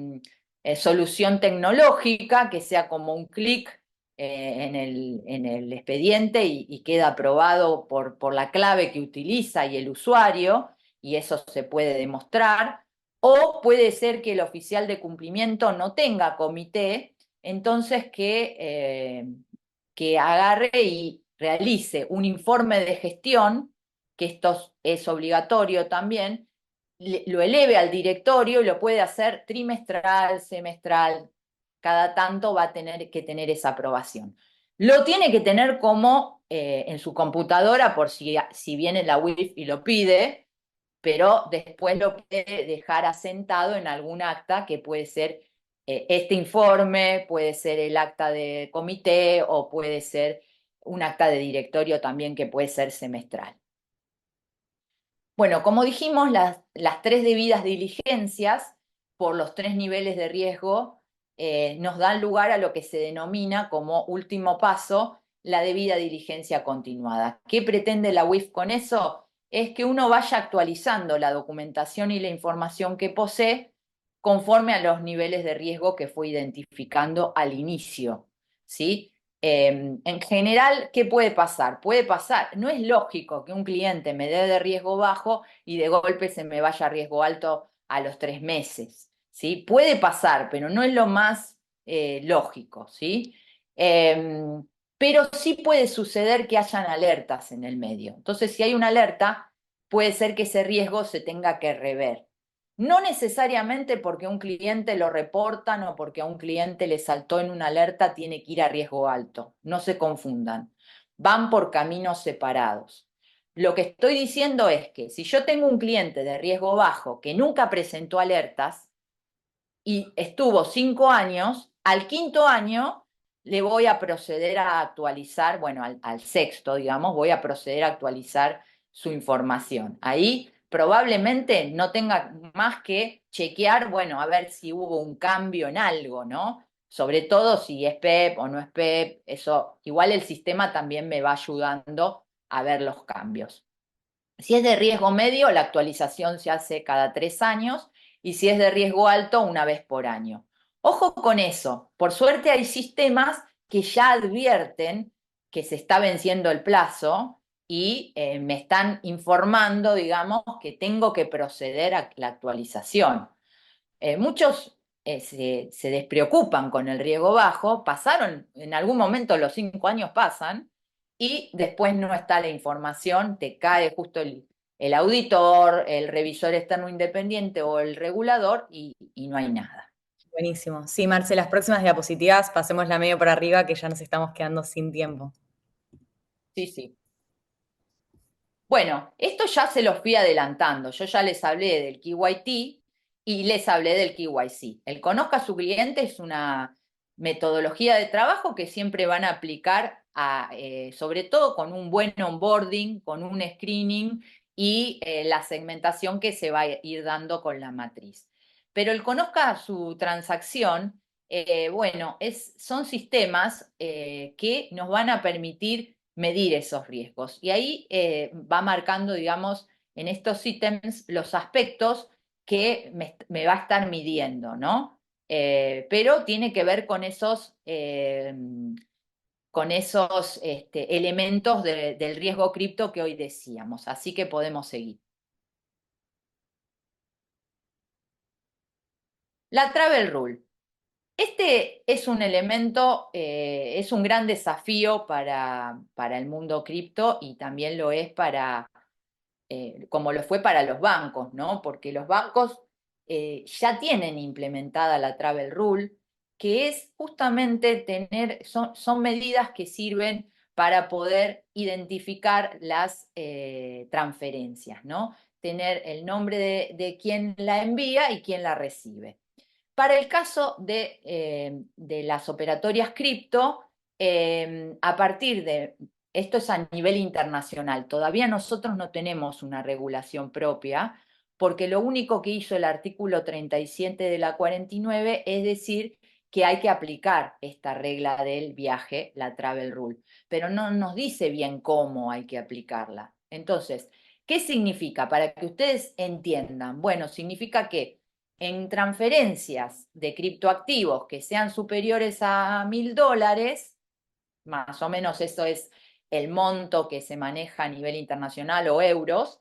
solución tecnológica que sea como un clic en el expediente y queda aprobado por la clave que utiliza y el usuario, y eso se puede demostrar. O puede ser que el oficial de cumplimiento no tenga comité, entonces que agarre y realice un informe de gestión, que esto es obligatorio también, lo eleve al directorio y lo puede hacer trimestral, semestral, cada tanto va a tener que tener esa aprobación. Lo tiene que tener como en su computadora por si viene la WIF y lo pide, pero después lo puede dejar asentado en algún acta que puede ser este informe, puede ser el acta de comité o puede ser un acta de directorio también que puede ser semestral. Bueno, como dijimos, las tres debidas diligencias por los tres niveles de riesgo nos dan lugar a lo que se denomina como último paso la debida diligencia continuada. ¿Qué pretende la UIF con eso? Es que uno vaya actualizando la documentación y la información que posee conforme a los niveles de riesgo que fue identificando al inicio, ¿sí? En general, ¿qué puede pasar? Puede pasar, no es lógico que un cliente me dé de riesgo bajo y de golpe se me vaya a riesgo alto a los 3 meses, ¿sí? Puede pasar, pero no es lo más lógico, ¿sí? Em, pero sí puede suceder que hayan alertas en el medio. Entonces, si hay una alerta, puede ser que ese riesgo se tenga que rever. No necesariamente porque un cliente lo reportan o porque a un cliente le saltó en una alerta tiene que ir a riesgo alto. No se confundan. Van por caminos separados. Lo que estoy diciendo es que si yo tengo un cliente de riesgo bajo que nunca presentó alertas y estuvo 5 años, al quinto año le voy a proceder a actualizar, bueno, al sexto, digamos, voy a proceder a actualizar su información. Ahí probablemente no tenga más que chequear, bueno, a ver si hubo un cambio en algo, ¿no? Sobre todo si es PEP o no es PEP, eso, igual el sistema también me va ayudando a ver los cambios. Si es de riesgo medio, la actualización se hace cada 3 años y si es de riesgo alto, una vez por año. Ojo con eso. Por suerte hay sistemas que ya advierten que se está venciendo el plazo y me están informando, digamos, que tengo que proceder a la actualización. Muchos se despreocupan con el riesgo bajo, pasaron, en algún momento los 5 años pasan y después no está la información, te cae justo el auditor, el revisor externo independiente o el regulador y no hay nada. Buenísimo. Sí, Marce, las próximas diapositivas pasémosla medio por arriba que ya nos estamos quedando sin tiempo. Sí, sí. Bueno, esto ya se los fui adelantando. Yo ya les hablé del KYT y les hablé del KYC. El conozca a su cliente es una metodología de trabajo que siempre van a aplicar sobre todo con un buen onboarding, con un screening y la segmentación que se va a ir dando con la matriz. Pero el conozca su transacción, bueno, son sistemas que nos van a permitir medir esos riesgos. Y ahí va marcando, digamos, en estos ítems los aspectos que me va a estar midiendo, ¿no? Pero tiene que ver con esos elementos del riesgo cripto que hoy decíamos. Así que podemos seguir. La Travel Rule. Este es un elemento, es un gran desafío para el mundo cripto y también lo es como lo fue para los bancos, ¿no? Porque los bancos ya tienen implementada la Travel Rule, que es justamente son medidas que sirven para poder identificar las transferencias, ¿no? Tener el nombre de quien la envía y quien la recibe. Para el caso de las operatorias cripto, a partir de, esto es a nivel internacional, todavía nosotros no tenemos una regulación propia, porque lo único que hizo el artículo 37 de la 49 es decir que hay que aplicar esta regla del viaje, la Travel Rule, pero no nos dice bien cómo hay que aplicarla. Entonces, ¿qué significa? Para que ustedes entiendan. Bueno, significa que en transferencias de criptoactivos que sean superiores a $1000, más o menos eso es el monto que se maneja a nivel internacional o euros,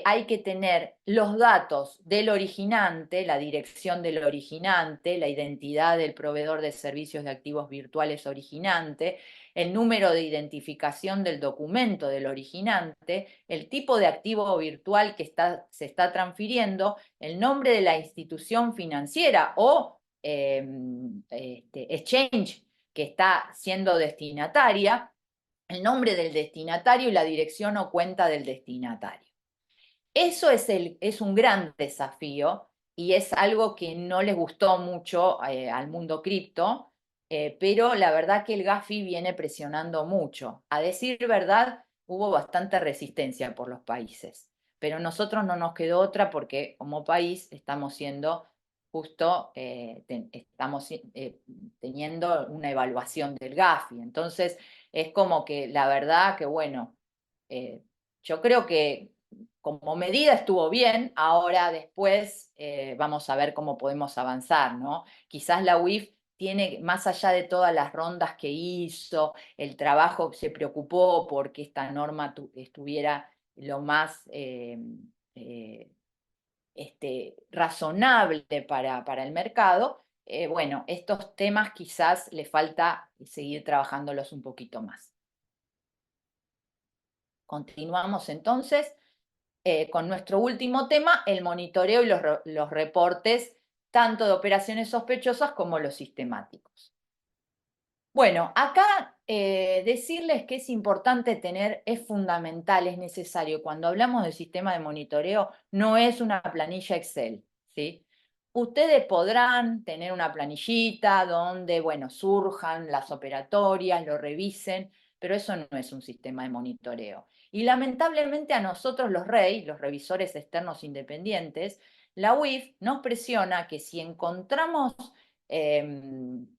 hay que tener los datos del originante, la dirección del originante, la identidad del proveedor de servicios de activos virtuales originante, el número de identificación del documento del originante, el tipo de activo virtual que se está transfiriendo, el nombre de la institución financiera o exchange que está siendo destinataria, el nombre del destinatario y la dirección o cuenta del destinatario. Eso es un gran desafío y es algo que no les gustó mucho al mundo cripto, pero la verdad que el Gafi viene presionando mucho. A decir verdad, hubo bastante resistencia por los países, pero nosotros no nos quedó otra porque como país estamos siendo justo, estamos teniendo una evaluación del Gafi. Entonces, es como que la verdad que, bueno, eh, yo creo que como medida estuvo bien, ahora después vamos a ver cómo podemos avanzar, ¿no? Quizás la UIF tiene, más allá de todas las rondas que hizo, el trabajo, se preocupó porque esta norma estuviera lo más razonable para el mercado. Bueno, estos temas quizás le falta seguir trabajándolos un poquito más. Continuamos entonces con nuestro último tema, el monitoreo y los reportes, tanto de operaciones sospechosas como los sistemáticos. Bueno, acá decirles que es importante tener, es fundamental, es necesario, cuando hablamos del sistema de monitoreo, no es una planilla Excel, ¿sí? Ustedes podrán tener una planillita donde, bueno, surjan las operatorias, lo revisen, pero eso no es un sistema de monitoreo. Y lamentablemente a nosotros los REI, los revisores externos independientes, la UIF nos presiona que si encontramos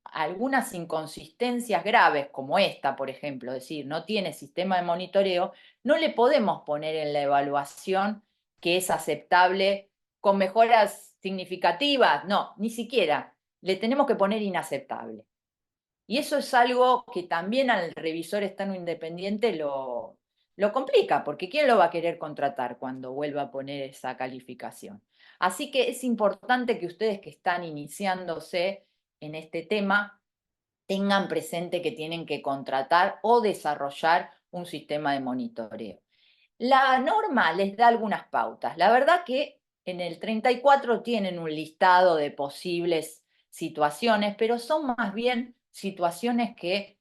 algunas inconsistencias graves, como esta, por ejemplo, es decir, no tiene sistema de monitoreo, no le podemos poner en la evaluación que es aceptable con mejoras significativas, no, ni siquiera, le tenemos que poner inaceptable. Y eso es algo que también al revisor externo independiente lo complica, porque ¿quién lo va a querer contratar cuando vuelva a poner esa calificación? Así que es importante que ustedes que están iniciándose en este tema tengan presente que tienen que contratar o desarrollar un sistema de monitoreo. La norma les da algunas pautas. La verdad que en el 34 tienen un listado de posibles situaciones, pero son más bien situaciones que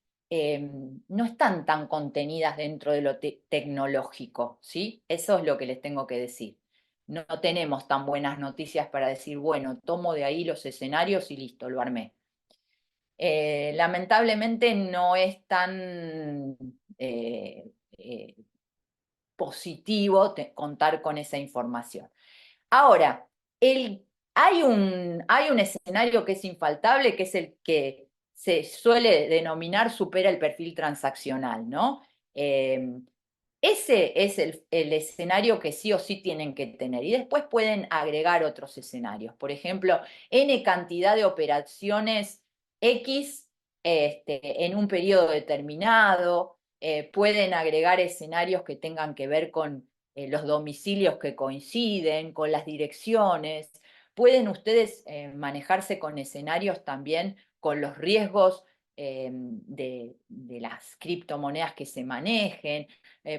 no están tan contenidas dentro de lo tecnológico, ¿sí? Eso es lo que les tengo que decir. No tenemos tan buenas noticias para decir, bueno, tomo de ahí los escenarios y listo, lo armé. Lamentablemente no es tan positivo contar con esa información. Ahora, hay un escenario que es infaltable, que es el que se suele denominar supera el perfil transaccional, ¿no? Ese es el escenario que sí o sí tienen que tener. Y después pueden agregar otros escenarios. Por ejemplo, N cantidad de operaciones X en un periodo determinado. Pueden agregar escenarios que tengan que ver con los domicilios que coinciden, con las direcciones. Pueden ustedes manejarse con escenarios también con los riesgos de las criptomonedas que se manejen.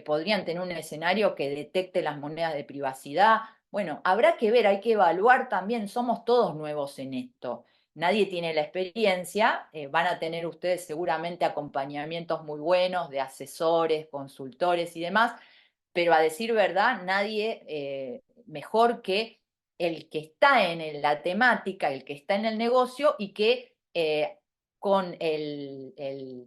Podrían tener un escenario que detecte las monedas de privacidad. Bueno, habrá que ver, hay que evaluar también, somos todos nuevos en esto. Nadie tiene la experiencia, van a tener ustedes seguramente acompañamientos muy buenos de asesores, consultores y demás, pero a decir verdad, nadie mejor que el que está en la temática, el que está en el negocio y que con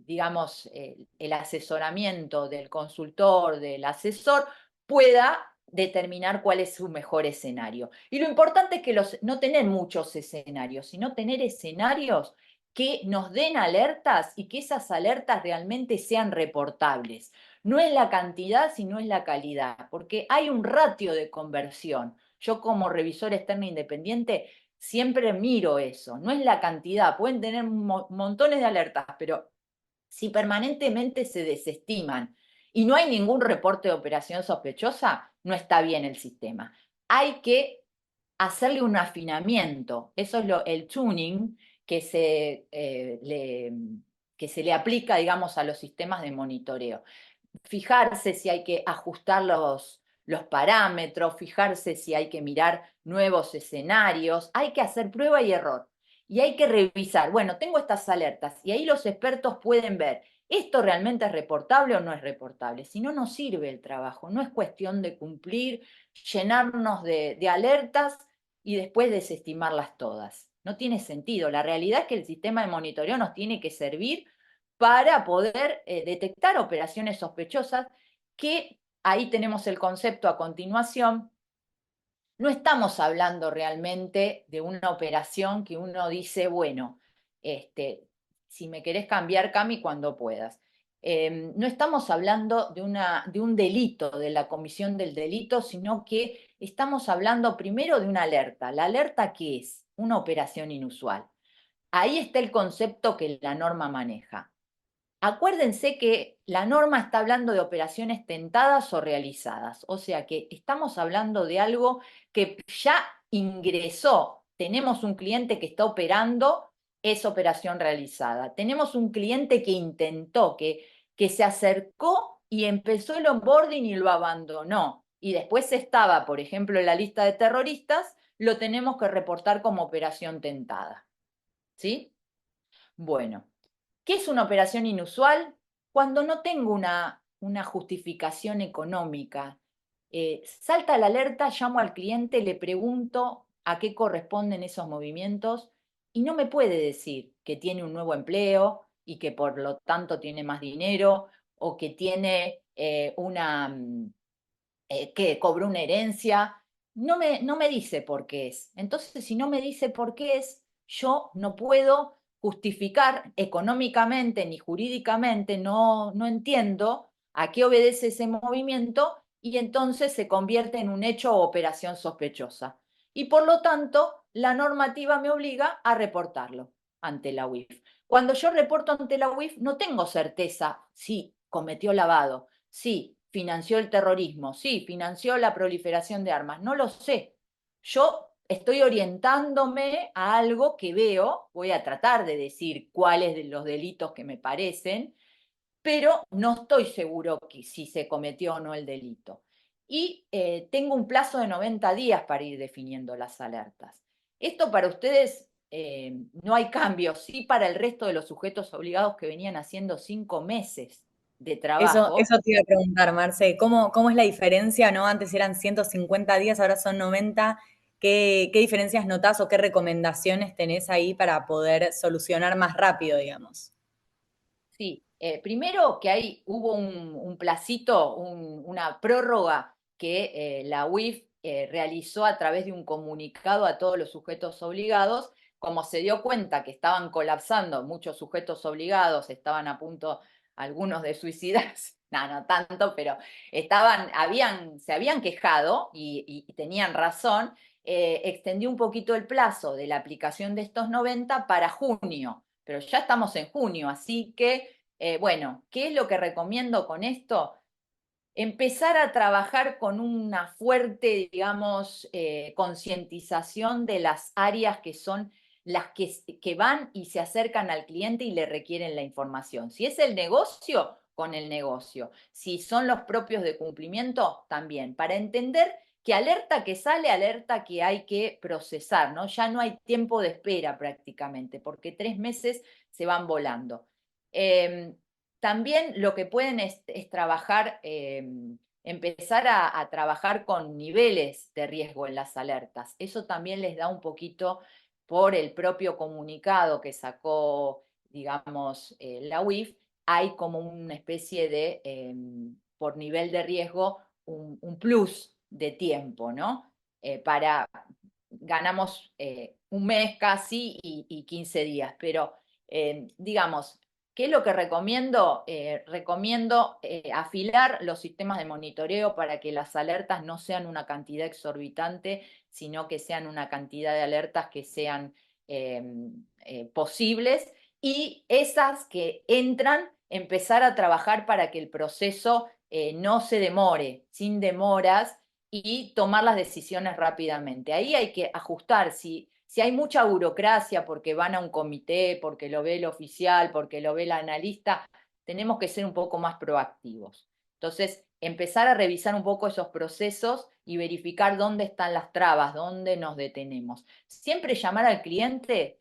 digamos, el asesoramiento del consultor, del asesor, pueda determinar cuál es su mejor escenario. Y lo importante es que no tener muchos escenarios, sino tener escenarios que nos den alertas y que esas alertas realmente sean reportables. No es la cantidad, sino es la calidad, porque hay un ratio de conversión. Yo como revisor externo independiente siempre miro eso, no es la cantidad, pueden tener montones de alertas, pero si permanentemente se desestiman y no hay ningún reporte de operación sospechosa, no está bien el sistema. Hay que hacerle un afinamiento, eso es el tuning que se le aplica, digamos, a los sistemas de monitoreo. Fijarse si hay que ajustar los parámetros, fijarse si hay que mirar nuevos escenarios, hay que hacer prueba y error. Y hay que revisar, bueno, tengo estas alertas y ahí los expertos pueden ver, ¿esto realmente es reportable o no es reportable? Si no, no sirve el trabajo, no es cuestión de cumplir, llenarnos de alertas y después desestimarlas todas. No tiene sentido. La realidad es que el sistema de monitoreo nos tiene que servir para poder detectar operaciones sospechosas, que ahí tenemos el concepto a continuación. No estamos hablando realmente de una operación que uno dice, bueno, si me querés cambiar, Cami, cuando puedas. No estamos hablando de un delito, de la comisión del delito, sino que estamos hablando primero de una alerta. ¿La alerta qué es? Una operación inusual. Ahí está el concepto que la norma maneja. Acuérdense que la norma está hablando de operaciones tentadas o realizadas, o sea que estamos hablando de algo que ya ingresó. Tenemos un cliente que está operando, es operación realizada. Tenemos un cliente que intentó, que se acercó y empezó el onboarding y lo abandonó. Y después estaba, por ejemplo, en la lista de terroristas, lo tenemos que reportar como operación tentada. ¿Sí? Bueno. ¿Qué es una operación inusual? Cuando no tengo una justificación económica. Salta la alerta, llamo al cliente, le pregunto a qué corresponden esos movimientos y no me puede decir que tiene un nuevo empleo y que por lo tanto tiene más dinero o que tiene que cobró una herencia. No me dice por qué es. Entonces, si no me dice por qué es, yo no puedo justificar económicamente ni jurídicamente, no entiendo a qué obedece ese movimiento y entonces se convierte en un hecho o operación sospechosa. Y por lo tanto, la normativa me obliga a reportarlo ante la UIF. Cuando yo reporto ante la UIF, no tengo certeza si cometió lavado, si financió el terrorismo, si financió la proliferación de armas, no lo sé. Yo estoy orientándome a algo que veo, voy a tratar de decir cuáles de los delitos que me parecen, pero no estoy seguro que si se cometió o no el delito. Y tengo un plazo de 90 días para ir definiendo las alertas. Esto para ustedes no hay cambio, sí para el resto de los sujetos obligados que venían haciendo 5 meses de trabajo. Eso te iba a preguntar, Marce, ¿cómo es la diferencia, no? Antes eran 150 días, ahora son 90. ¿Qué diferencias notás o qué recomendaciones tenés ahí para poder solucionar más rápido, digamos? Sí, primero que hubo un placito, una prórroga que la UIF realizó a través de un comunicado a todos los sujetos obligados, como se dio cuenta que estaban colapsando muchos sujetos obligados, estaban a punto algunos de suicidarse, no tanto, pero se habían quejado y tenían razón, extendió un poquito el plazo de la aplicación de estos 90 para junio, pero ya estamos en junio, así que, bueno, ¿qué es lo que recomiendo con esto? Empezar a trabajar con una fuerte, digamos, concientización de las áreas que son las que van y se acercan al cliente y le requieren la información. Si es el negocio, con el negocio. Si son los propios de cumplimiento, también. Para entender que alerta que sale, alerta que hay que procesar, ¿no? Ya no hay tiempo de espera prácticamente, porque 3 meses se van volando. También lo que pueden es trabajar, empezar a trabajar con niveles de riesgo en las alertas. Eso también les da un poquito por el propio comunicado que sacó, digamos, la UIF, hay como una especie de, por nivel de riesgo, un plus de tiempo, ¿no? Ganamos un mes casi y 15 días, pero digamos, ¿qué es lo que recomiendo? Recomiendo afilar los sistemas de monitoreo para que las alertas no sean una cantidad exorbitante, sino que sean una cantidad de alertas que sean eh, posibles y esas que entran, empezar a trabajar para que el proceso no se demore, sin demoras y tomar las decisiones rápidamente. Ahí hay que ajustar. Si hay mucha burocracia porque van a un comité, porque lo ve el oficial, porque lo ve el analista, tenemos que ser un poco más proactivos. Entonces, empezar a revisar un poco esos procesos y verificar dónde están las trabas, dónde nos detenemos. Siempre llamar al cliente,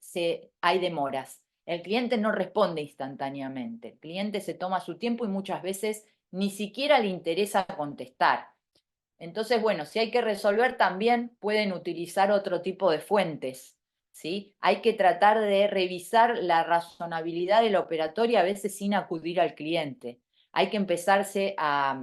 hay demoras. El cliente no responde instantáneamente. El cliente se toma su tiempo y muchas veces ni siquiera le interesa contestar. Entonces, bueno, si hay que resolver también pueden utilizar otro tipo de fuentes, ¿sí? Hay que tratar de revisar la razonabilidad de la operatoria a veces sin acudir al cliente. Hay que empezarse a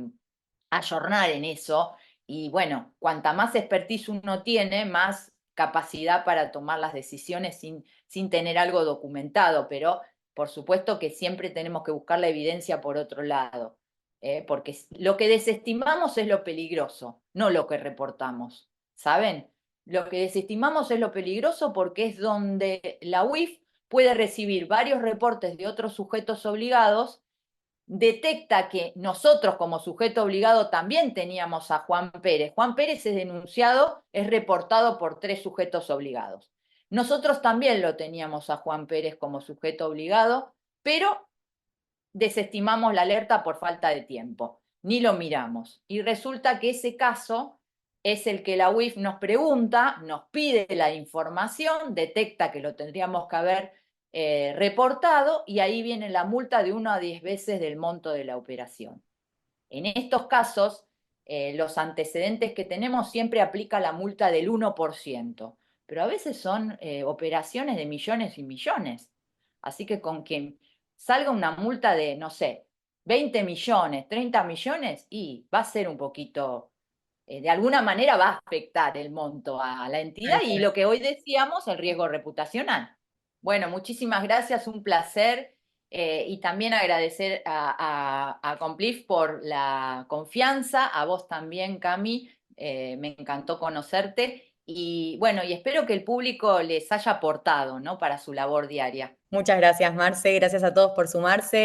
ayornar en eso y bueno, cuanta más expertise uno tiene, más capacidad para tomar las decisiones sin tener algo documentado, pero por supuesto que siempre tenemos que buscar la evidencia por otro lado. Porque lo que desestimamos es lo peligroso, no lo que reportamos, ¿saben? Lo que desestimamos es lo peligroso porque es donde la UIF puede recibir varios reportes de otros sujetos obligados, detecta que nosotros como sujeto obligado también teníamos a Juan Pérez. Juan Pérez es denunciado, es reportado por 3 sujetos obligados. Nosotros también lo teníamos a Juan Pérez como sujeto obligado, pero desestimamos la alerta por falta de tiempo, ni lo miramos. Y resulta que ese caso es el que la UIF nos pregunta, nos pide la información, detecta que lo tendríamos que haber reportado y ahí viene la multa de 1 a 10 veces del monto de la operación. En estos casos, los antecedentes que tenemos siempre aplica la multa del 1%, pero a veces son operaciones de millones y millones. Así que con quien salga una multa de, no sé, 20 millones, 30 millones, y va a ser un poquito, de alguna manera va a afectar el monto a la entidad Tal y cual. lo que hoy decíamos, el riesgo reputacional. Bueno, muchísimas gracias, un placer. Y también agradecer a Complif por la confianza, a vos también, Cami, me encantó conocerte y bueno, y espero que el público les haya aportado, ¿no? Para su labor diaria. Muchas gracias, Marce. Gracias a todos por sumarse.